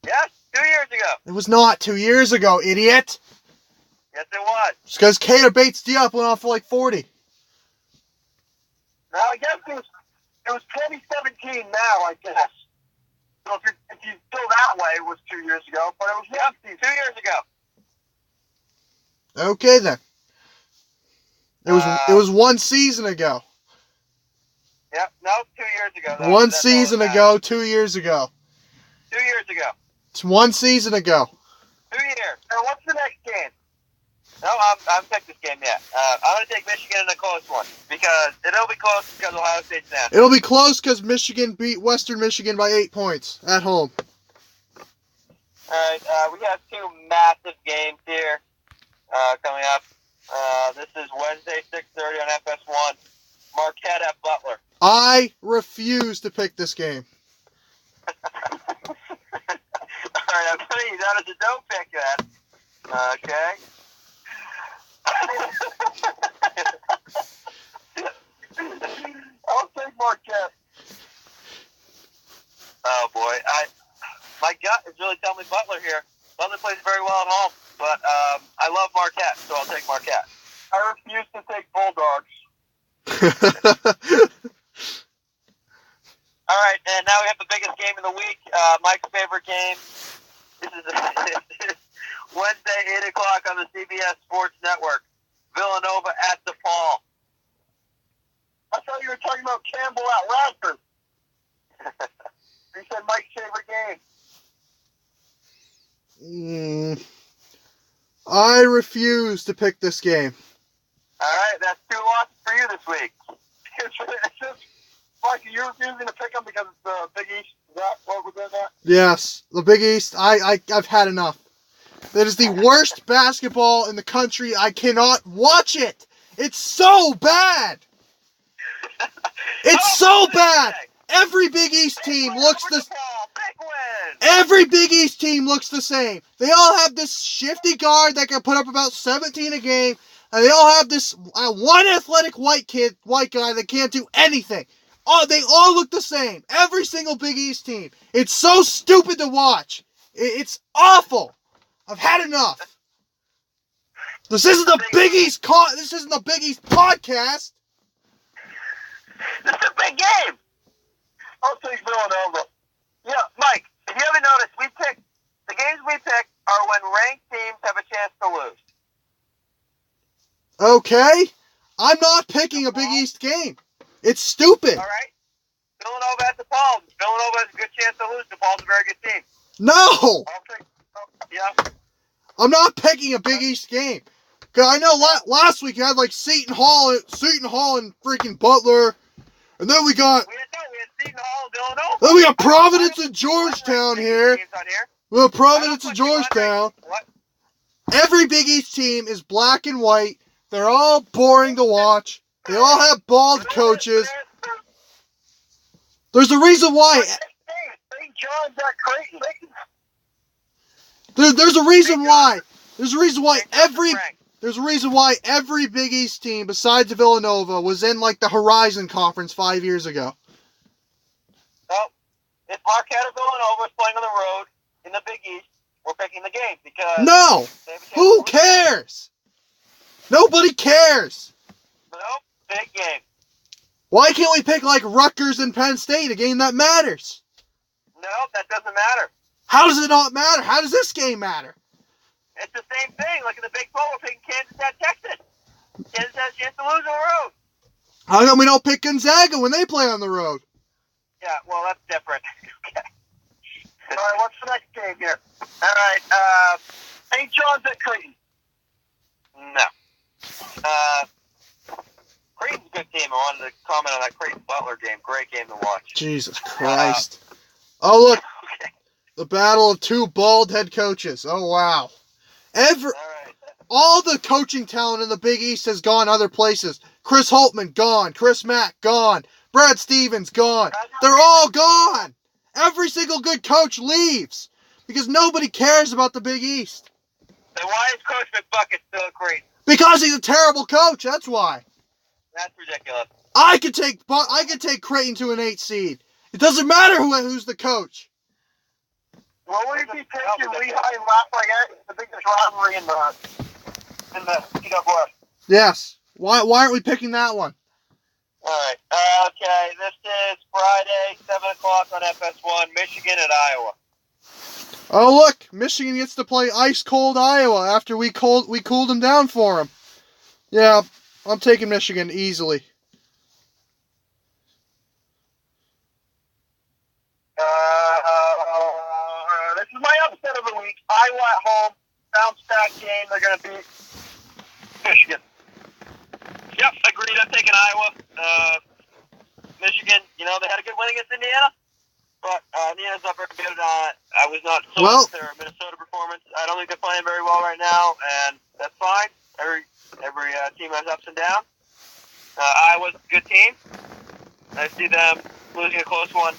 Speaker 1: Yes, 2 years ago.
Speaker 3: It was not 2 years ago, idiot.
Speaker 1: Yes, it was.
Speaker 3: It's because Cater Bates Diop went off for like 40.
Speaker 2: Now, I guess it was 2017 now, I guess. So if you go that way, it was 2 years ago, but it was
Speaker 1: 2 years ago.
Speaker 3: Okay then. It was 1 season ago.
Speaker 1: Yep, no, 2 years ago.
Speaker 3: One season ago, 2 years ago.
Speaker 1: 2 years ago.
Speaker 3: It's 1 season ago.
Speaker 1: 2 years.
Speaker 2: Now, what's the next game?
Speaker 1: No, I haven't picked this game yet. I'm going to take Michigan in a close one because it'll be close because Ohio State's down.
Speaker 3: It'll be close because Michigan beat Western Michigan by 8 points at home.
Speaker 1: All right, we have 2 massive games here coming up. This is Wednesday, 6:30 on FS1. Marquette at Butler.
Speaker 3: I refuse to pick this game.
Speaker 1: All right, I'm putting you down as a don't pick that. Okay.
Speaker 2: I'll take Marquette.
Speaker 1: Oh boy, my gut is really telling me Butler here. Butler plays very well at home, but I love Marquette, so I'll take Marquette.
Speaker 2: I refuse to take Bulldogs.
Speaker 1: All right, and now we have the biggest game of the week, Mike's favorite game. This is Wednesday, 8 o'clock on the CBS Sports Network. Villanova at DePaul.
Speaker 2: I thought you were talking about Campbell at Radford. He said Mike's favorite game.
Speaker 3: I refuse to pick this game.
Speaker 1: All right, that's 2 losses for you this week.
Speaker 2: It's just, Mike, you're refusing to pick them because it's the Big East. Is that what we're doing that?
Speaker 3: Yes, the Big East. I've had enough. That is the worst basketball in the country. I cannot watch it. It's so bad. It's so bad. Every Big East team looks the Every Big East team looks the same. They all have this shifty guard that can put up about 17 a game, and they all have this one athletic white guy that can't do anything. Oh, they all look the same. Every single Big East team. It's so stupid to watch. It's awful. I've had enough. This isn't the Big East This isn't the Big East podcast.
Speaker 1: This is a big game.
Speaker 2: I'll take Villanova.
Speaker 1: Yeah, Mike, if you haven't noticed, the games we pick are when ranked teams have a chance to lose.
Speaker 3: Okay? I'm not picking a Big East game. It's stupid.
Speaker 1: All right? Villanova has DePaul. Villanova has a good chance to lose. DePaul's a very good team.
Speaker 3: No!
Speaker 1: Yeah.
Speaker 3: I'm not picking a Big East game. Cause I know last week you had like Seton Hall and freaking Butler. And then we got
Speaker 1: Seton Hall and Villanova.
Speaker 3: Then we got Providence and Georgetown here. We have Providence and Georgetown.
Speaker 1: What?
Speaker 3: Every Big East team is black and white. They're all boring to watch. They all have bald coaches. There's a reason why.
Speaker 2: St. John's at Creighton.
Speaker 3: There's a reason why. There's a reason why every Big East team besides Villanova was in like the Horizon Conference 5 years ago.
Speaker 1: Well, if Marquette or Villanova is playing on the road in the Big East, we're picking the game because
Speaker 3: No. Who cares? Nobody cares.
Speaker 1: No, big game.
Speaker 3: Why can't we pick like Rutgers and Penn State, a game that matters?
Speaker 1: No, that doesn't matter.
Speaker 3: How does it not matter? How does this game matter?
Speaker 1: It's the same thing. Like in the Big 12, we're picking Kansas at Texas. Kansas has a chance to lose on the road.
Speaker 3: How come we don't pick Gonzaga when they play on the road?
Speaker 1: Yeah, well, that's different. Okay.
Speaker 2: All right, what's the next game here?
Speaker 1: All right,
Speaker 2: St. John's at Creighton.
Speaker 1: No. Creighton's a good team. I wanted to comment on that Creighton-Butler game. Great game to watch.
Speaker 3: Jesus Christ. Oh, look.
Speaker 1: Okay.
Speaker 3: The battle of two bald head coaches. Oh, wow.
Speaker 1: All right.
Speaker 3: All the coaching talent in the Big East has gone other places. Chris Holtman, gone. Chris Mack, gone. Brad Stevens, gone. They're all gone. Every single good coach leaves because nobody cares about the Big East.
Speaker 1: Then why is Coach McBucket still at Creighton?
Speaker 3: Because he's a terrible coach, that's why.
Speaker 1: That's ridiculous.
Speaker 3: I could take Creighton to an 8 seed. It doesn't matter who's the coach.
Speaker 2: Well, would it be taking Lehigh and Lafayette, the biggest rivalry in the CWS?
Speaker 3: Yes. Why aren't we picking that one?
Speaker 1: All right. Okay, this is Friday, 7 o'clock on FS1, Michigan at Iowa.
Speaker 3: Oh, look. Michigan gets to play ice-cold Iowa after we cooled them down for them. Yeah, I'm taking Michigan easily.
Speaker 2: This is my upset of the week. Iowa at home, bounce back game. They're going to beat Michigan.
Speaker 1: Yep, agreed. I'm taking Iowa. Michigan, they had a good win against Indiana, but Indiana's not very good. I was not sold with their Minnesota performance. I don't think they're playing very well right now, and that's fine. Every team has ups and downs. Iowa's a good team. I see them losing a close one.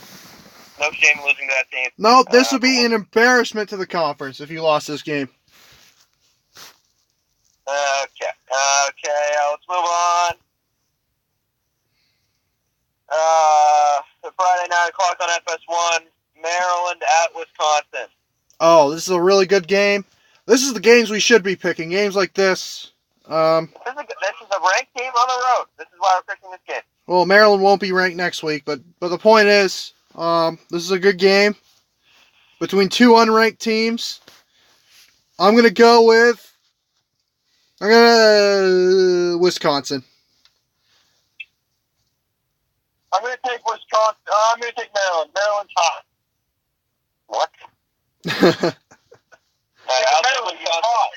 Speaker 1: No shame losing to that team.
Speaker 3: No, this would be an embarrassment to the conference if you lost this game.
Speaker 1: Okay, let's move on. Friday, 9 o'clock on FS1, Maryland at Wisconsin.
Speaker 3: Oh, this is a really good game. This is the games we should be picking. Games like this.
Speaker 1: This is a ranked team on the road. This is why we're picking this game.
Speaker 3: Well, Maryland won't be ranked next week, but the point is, this is a good game between two unranked teams. I'm going to go with Wisconsin.
Speaker 2: I'm going to take Wisconsin. I'm going to take Maryland. Maryland's hot. What? Maryland's hot.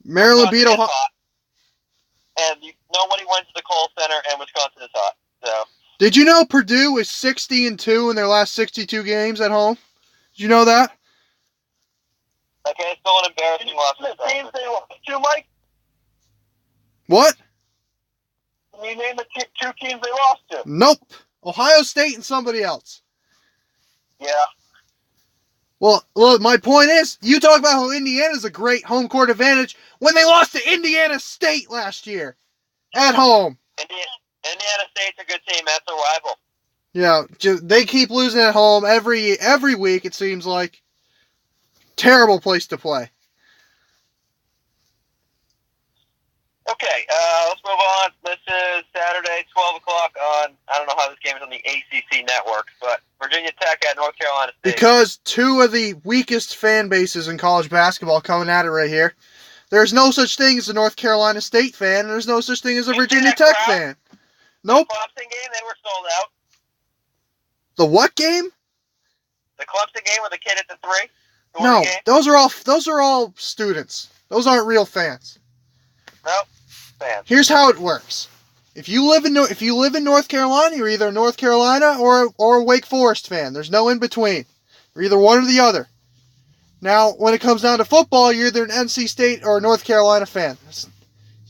Speaker 3: Maryland beat Ohio.
Speaker 1: And nobody went to the Kohl Center, and Wisconsin is hot. So.
Speaker 3: Did you know Purdue is 60-2 in their last 62 games at home? Did you know that?
Speaker 1: Okay, it's still an embarrassing loss.
Speaker 2: The teams they lost to, Mike?
Speaker 3: What?
Speaker 2: Can you name the two teams they lost to?
Speaker 3: Nope. Ohio State and somebody else.
Speaker 2: Yeah.
Speaker 3: Well, look, my point is, you talk about how Indiana's a great home court advantage when they lost to Indiana State last year at home.
Speaker 1: Indiana State's a good team. That's a rival.
Speaker 3: Yeah, they keep losing at home every week, it seems like. Terrible place to play.
Speaker 1: Okay, let's move on. This is Saturday, 12 o'clock on, I don't know how this game is on the ACC network, but Virginia Tech at North Carolina State.
Speaker 3: Because two of the weakest fan bases in college basketball coming at it right here. There's no such thing as a North Carolina State fan, and there's no such thing as a Virginia Tech fan. Nope.
Speaker 1: The Clemson game, they were sold out.
Speaker 3: The what game?
Speaker 1: The Clemson game with the kid at the 3?
Speaker 3: No, those are all students. Those aren't real fans.
Speaker 1: Nope. Fans.
Speaker 3: Here's how it works. If you live in North Carolina, you're either a North Carolina or a Wake Forest fan. There's no in between. You're either one or the other. Now, when it comes down to football, you're either an NC State or a North Carolina fan.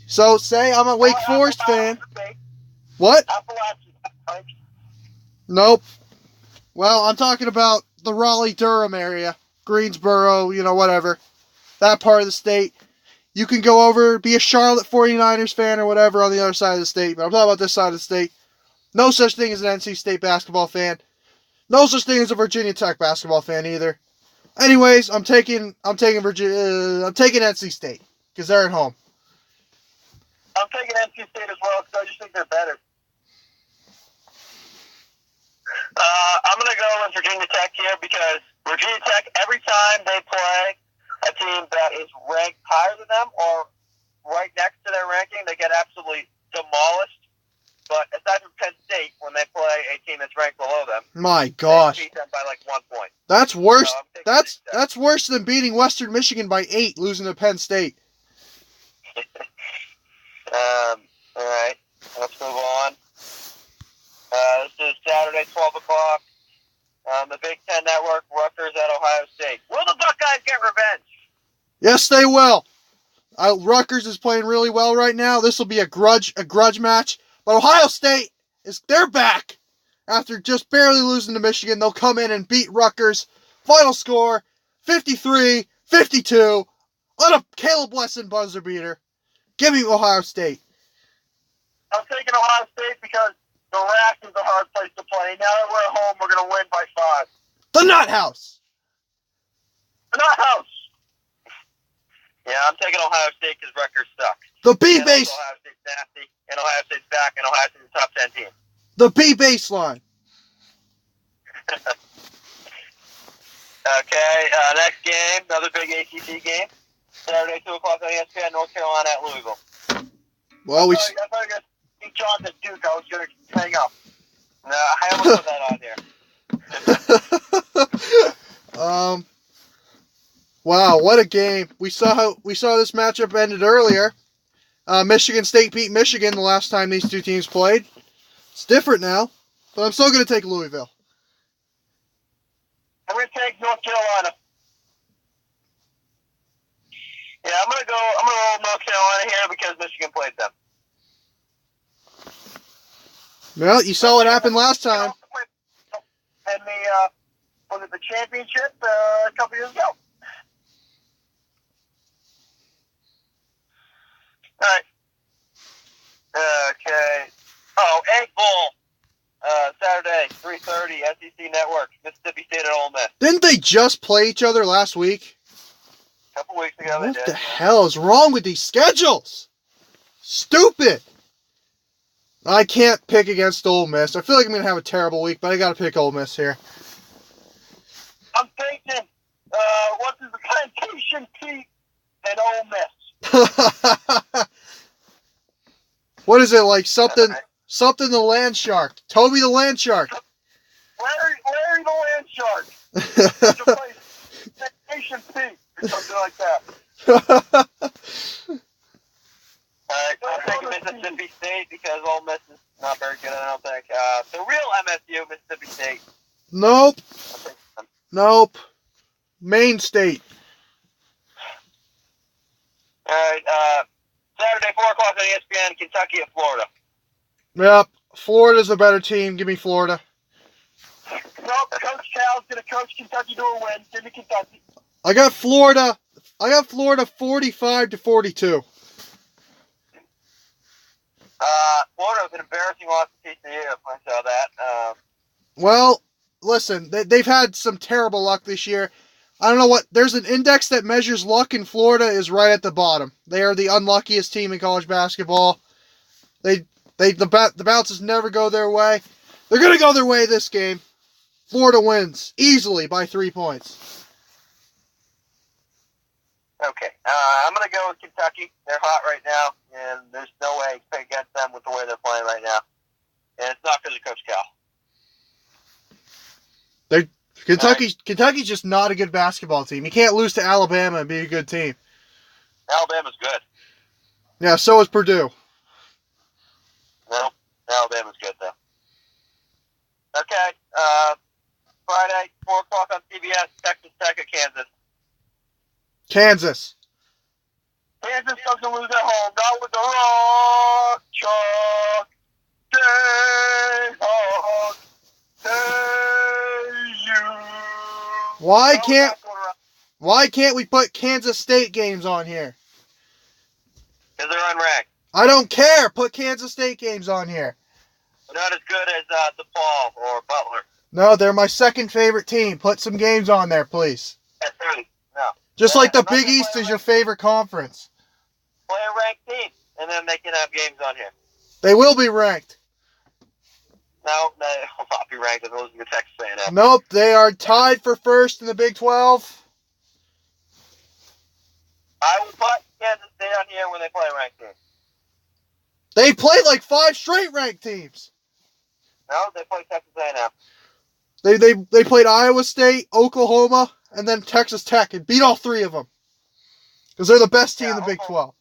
Speaker 3: So, say I'm a Wake Forest fan. What? Nope. Well, I'm talking about the Raleigh-Durham area. Greensboro, whatever. That part of the state. You can go over, be a Charlotte 49ers fan or whatever on the other side of the state. But I'm talking about this side of the state. No such thing as an NC State basketball fan. No such thing as a Virginia Tech basketball fan either. Anyways, I'm taking NC State because they're at home.
Speaker 2: I'm taking NC State as well because I just think they're better. I'm going to go with Virginia Tech here because Virginia Tech, every time they play a team that is ranked higher than them or right next to their ranking, they get absolutely demolished. But aside from Penn State, when they play a team that's ranked below them,
Speaker 3: my gosh,
Speaker 2: they beat them by like 1 point.
Speaker 3: That's worse.
Speaker 2: So
Speaker 3: that's worse than beating Western Michigan by 8, losing to Penn State.
Speaker 1: All right, let's move on. This is Saturday, 12 o'clock. The Big Ten Network, Rutgers at Ohio State. Will the Buckeyes get revenge?
Speaker 3: Yes, they will. Rutgers is playing really well right now. This will be a grudge match. But Ohio State they're back. After just barely losing to Michigan, they'll come in and beat Rutgers. Final score, 53-52 on a Caleb Wesson buzzer beater. Give me Ohio State.
Speaker 2: I'm taking Ohio State because the RAC is a hard place to play. Now that we're at home, we're going to win by 5.
Speaker 3: The Nut House.
Speaker 2: The Nut House.
Speaker 1: Yeah, I'm taking Ohio State because Rutgers sucks.
Speaker 3: The B-base.
Speaker 1: Ohio State's nasty, and Ohio State's back, and Ohio State's a top 10 team.
Speaker 3: The B-baseline.
Speaker 1: Okay, next game, another big ACC game. Saturday, 2 o'clock on ESPN, North Carolina at Louisville.
Speaker 3: Well,
Speaker 2: I thought you were going to see John at Duke. I was going to hang up.
Speaker 1: No, I almost put that on there.
Speaker 3: Wow, what a game. We saw this matchup ended earlier. Michigan State beat Michigan the last time these two teams played. It's different now, but I'm still going to take Louisville.
Speaker 2: I'm going to take North Carolina.
Speaker 1: Yeah, I'm going to roll North Carolina here because Michigan played them.
Speaker 3: Well, you saw what happened last time.
Speaker 2: And was it the championship a couple years ago?
Speaker 1: All right. Okay. Oh, Egg Bowl. Saturday, 3:30, SEC Network, Mississippi State at Ole Miss.
Speaker 3: Didn't they just play each other last week?
Speaker 1: A couple weeks ago they did.
Speaker 3: What the hell is wrong with these schedules? Stupid. I can't pick against Ole Miss. I feel like I'm going to have a terrible week, but I got to pick Ole Miss here.
Speaker 2: I'm taking, what's his plantation Pete and Ole Miss.
Speaker 3: What is it, like something Something the Land Shark. Toby the Land Shark.
Speaker 2: Larry the Land Shark. To play Nation P or something like that.
Speaker 1: I'm taking Mississippi State because Ole Miss is not very good, I don't think. The real MSU, Mississippi State.
Speaker 3: Nope. Nope. Maine State.
Speaker 1: All right. Saturday, 4 o'clock on ESPN, Kentucky at Florida.
Speaker 3: Yep. Florida's a better team. Give me Florida.
Speaker 2: Nope, Coach Cal's going to coach Kentucky to a win. Give me Kentucky.
Speaker 3: I got Florida 45-42.
Speaker 1: Florida was an embarrassing loss to TCU. I saw that.
Speaker 3: Well, listen, they've had some terrible luck this year. I don't know what. There's an index that measures luck, and Florida is right at the bottom. They are the unluckiest team in college basketball. The bounces never go their way. They're gonna go their way this game. Florida wins easily by 3 points.
Speaker 1: Okay. I'm gonna go with Kentucky. They're hot right now, and there's no way to pick against them with the way they're playing right now. And it's not because of Coach Cal.
Speaker 3: Kentucky's just not a good basketball team. You can't lose to Alabama and be a good team.
Speaker 1: Alabama's good.
Speaker 3: Yeah, so is Purdue.
Speaker 1: No, Alabama's good though. Okay. Friday, 4 o'clock on CBS, Texas Tech at Kansas.
Speaker 3: Kansas.
Speaker 2: Kansas doesn't lose at home. Not with the Rock Chalk. Jayhawk.
Speaker 3: Why can't we put Kansas State games on here?
Speaker 1: Because they're unranked.
Speaker 3: I don't care. Put Kansas State games on here.
Speaker 1: Not as good as DePaul or Butler.
Speaker 3: No, they're my second favorite team. Put some games on there, please.
Speaker 1: No.
Speaker 3: Just like the Big East is your favorite conference.
Speaker 1: Play a ranked team, and then they can have games on here.
Speaker 3: They will be ranked.
Speaker 1: No, they will not be ranked if they're losing to Texas A&M.
Speaker 3: Nope, they are tied for first in the Big 12.
Speaker 1: I will put Kansas State on here when they play a ranked team.
Speaker 3: They played like 5 straight ranked teams.
Speaker 1: No, they play Texas A&M.
Speaker 3: They played Iowa State, Oklahoma, and then Texas Tech and beat all 3 of them. Because they're the best team in the Big 12.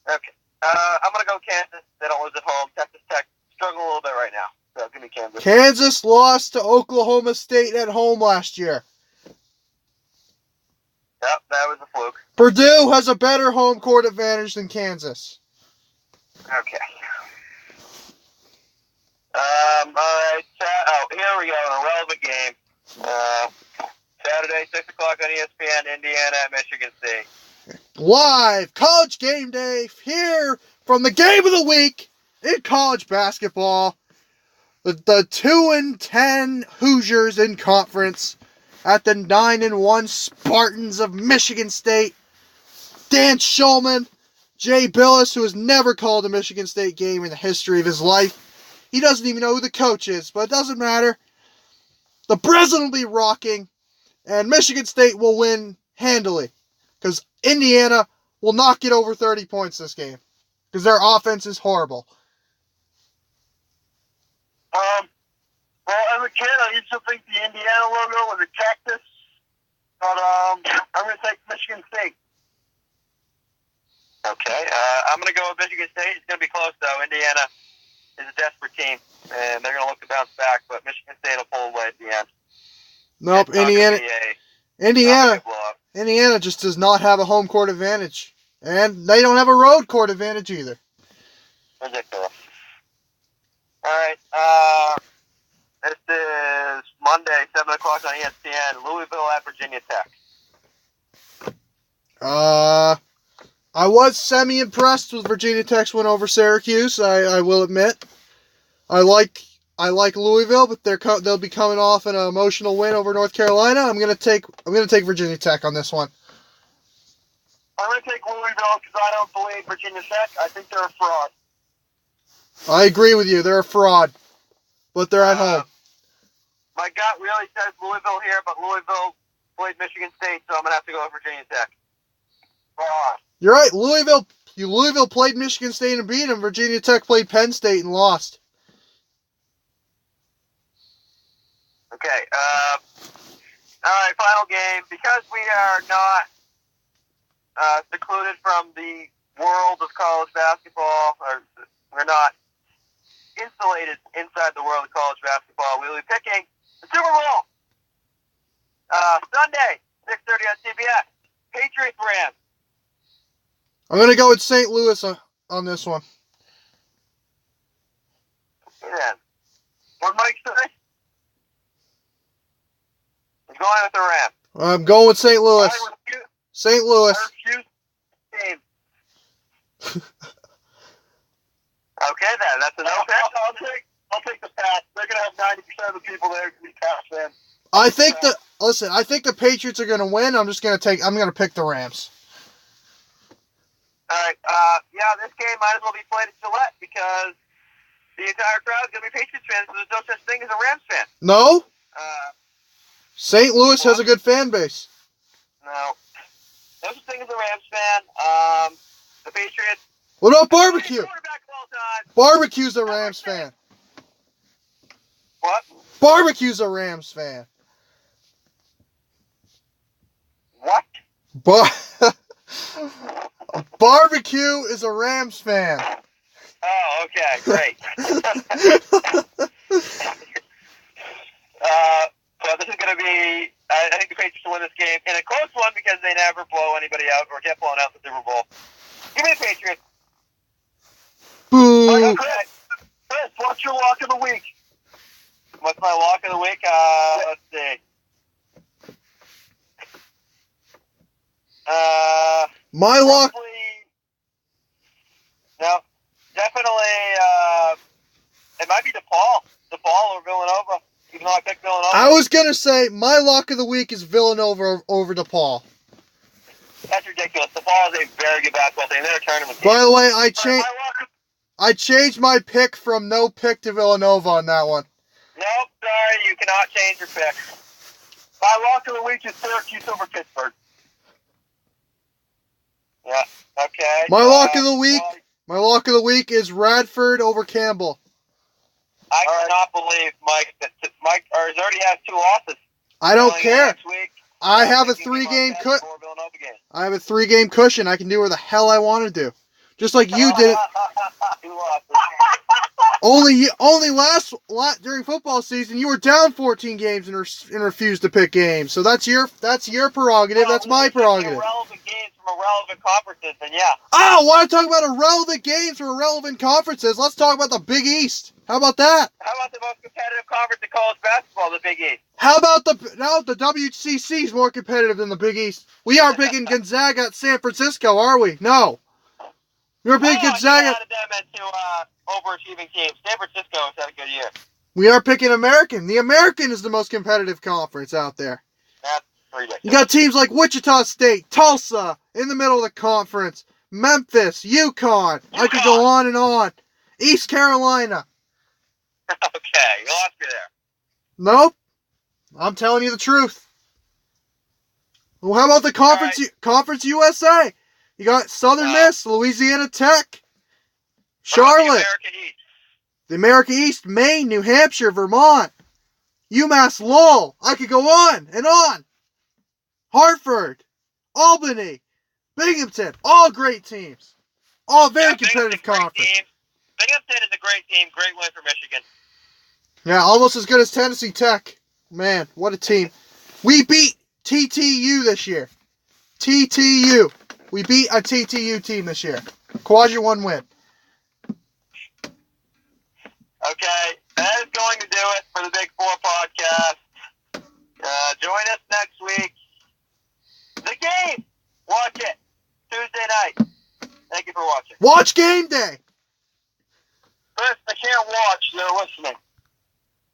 Speaker 1: Okay. I'm going to go Kansas. They don't lose at home. Texas Tech struggle a little bit right now. So give me Kansas.
Speaker 3: Kansas lost to Oklahoma State at home last year.
Speaker 1: Yep, that was a fluke.
Speaker 3: Purdue has a better home court advantage than Kansas.
Speaker 1: Okay. All right. Here we go. An irrelevant game. Saturday, 6 o'clock on ESPN, Indiana at Michigan State.
Speaker 3: Live college game day here from the game of the week in college basketball. The 2-10 Hoosiers in conference at the 9-1 Spartans of Michigan State. Dan Schulman, Jay Billis, who has never called a Michigan State game in the history of his life. He doesn't even know who the coach is, but it doesn't matter. The president will be rocking, and Michigan State will win handily. Because Indiana will not get over 30 points this game. Because their offense is horrible.
Speaker 2: Well, as a kid, I used to think the Indiana logo was a cactus. But I'm going to take Michigan State.
Speaker 1: Okay. I'm going to go with Michigan State. It's going to be close, though. Indiana is a desperate team, and they're going to look to bounce back, but Michigan State will pull away at the end.
Speaker 3: Nope, Indiana just does not have a home court advantage. And they don't have a road court advantage either.
Speaker 1: Ridiculous. All right. This is Monday, 7 o'clock on ESPN, Louisville at Virginia Tech.
Speaker 3: I was semi-impressed with Virginia Tech's win over Syracuse, I will admit. I like Louisville, but they'll be coming off an emotional win over North Carolina. I'm gonna take Virginia Tech on this one.
Speaker 2: I'm gonna take Louisville because I don't believe Virginia Tech. I think they're a fraud.
Speaker 3: I agree with you. They're a fraud, but they're at home.
Speaker 1: My gut really says Louisville here, but Louisville played Michigan State, so I'm gonna have to go with Virginia Tech.
Speaker 3: You're right. Louisville Louisville played Michigan State and beat them. Virginia Tech played Penn State and lost.
Speaker 1: Okay. All right, final game. Because we are not secluded from the world of college basketball, or we're not insulated inside the world of college basketball, we'll be picking the Super Bowl. Sunday, 6:30 on CBS. Patriots Rams.
Speaker 3: I'm going to go with St. Louis on this one.
Speaker 1: Okay, then. What Mike say? I'm going with the Rams.
Speaker 3: I'm going with St. Louis. St. Louis.
Speaker 1: Team. Okay, then. That's a no pick.
Speaker 2: I'll take the Pats. They're going to have 90% of the people there to be Pats fans.
Speaker 3: I think the Patriots are going to win. I'm going to pick the Rams.
Speaker 1: All right. Yeah, this game might as well be played at Gillette because the entire crowd is going to be Patriots fans, so there's no such thing as a Rams fan.
Speaker 3: No? St. Louis has a good fan base.
Speaker 1: No. No such thing as a Rams fan. The Patriots.
Speaker 3: What about barbecue?
Speaker 1: Quarterback of all time.
Speaker 3: Barbecue's a Rams fan.
Speaker 1: What?
Speaker 3: Barbecue's a Rams fan.
Speaker 1: What?
Speaker 3: Barbecue is a Rams fan.
Speaker 1: Oh, okay, great. So this is going to be, I think the Patriots will win this game in a close one because they never blow anybody out or get blown out in the Super Bowl. Give me the Patriots.
Speaker 3: Boo.
Speaker 1: Okay.
Speaker 2: Chris, what's your lock of the week?
Speaker 1: What's my lock of the week? Let's see.
Speaker 3: My lock.
Speaker 1: No, definitely. It might be DePaul or Villanova. Even though I picked Villanova.
Speaker 3: I was going to say my lock of the week is Villanova over DePaul.
Speaker 1: That's ridiculous. DePaul is a very good basketball team. They're a tournament team.
Speaker 3: By the way, I changed my pick from no pick to Villanova on that one.
Speaker 1: Nope, sorry, you cannot change your pick.
Speaker 2: My lock of the week is Syracuse over Pittsburgh.
Speaker 1: Yeah, okay.
Speaker 3: My lock of the week is Radford over Campbell.
Speaker 1: I cannot believe Mike already has 2 losses.
Speaker 3: I don't care.
Speaker 1: Next week,
Speaker 3: I have a 3-game cushion. I have a 3-game cushion. I can do where the hell I want to do. Just like you did it.
Speaker 1: You lost.
Speaker 3: Only during football season, you were down 14 games and refused to pick games. So that's your prerogative. That's my prerogative.
Speaker 1: Irrelevant games from irrelevant conferences, and yeah.
Speaker 3: Oh, want to talk about irrelevant games from irrelevant conferences? Let's talk about the Big East. How about that?
Speaker 1: How about the most competitive conference in college basketball, the Big East?
Speaker 3: How about the WCC is more competitive than the Big East? We aren't picking Gonzaga at San Francisco, are we? No. You're picking Gonzaga.
Speaker 1: I added them into overachieving teams. San Francisco has had a good year.
Speaker 3: We are picking American. The American is the most competitive conference out there.
Speaker 1: That's ridiculous.
Speaker 3: You got teams like Wichita State, Tulsa, in the middle of the conference, Memphis, UConn. I could go on and on. East Carolina.
Speaker 1: Okay, you lost me there.
Speaker 3: Nope. I'm telling you the truth. Well, how about the Conference USA? You got Southern Miss, Louisiana Tech, Charlotte, the America East, Maine, New Hampshire, Vermont, UMass Lowell. I could go on and on. Hartford, Albany, Binghamton, all great teams. All very competitive conference.
Speaker 1: Binghamton is a great team. Great win for Michigan.
Speaker 3: Yeah, almost as good as Tennessee Tech. Man, what a team. We beat TTU this year. TTU. We beat a TTU team this year. Quadra 1 win.
Speaker 1: Okay, that is going to do it for the Big 4 podcast. Join us next week. The game! Watch it. Tuesday night. Thank you for watching.
Speaker 3: Watch game day!
Speaker 2: Chris, I can't watch. They're listening.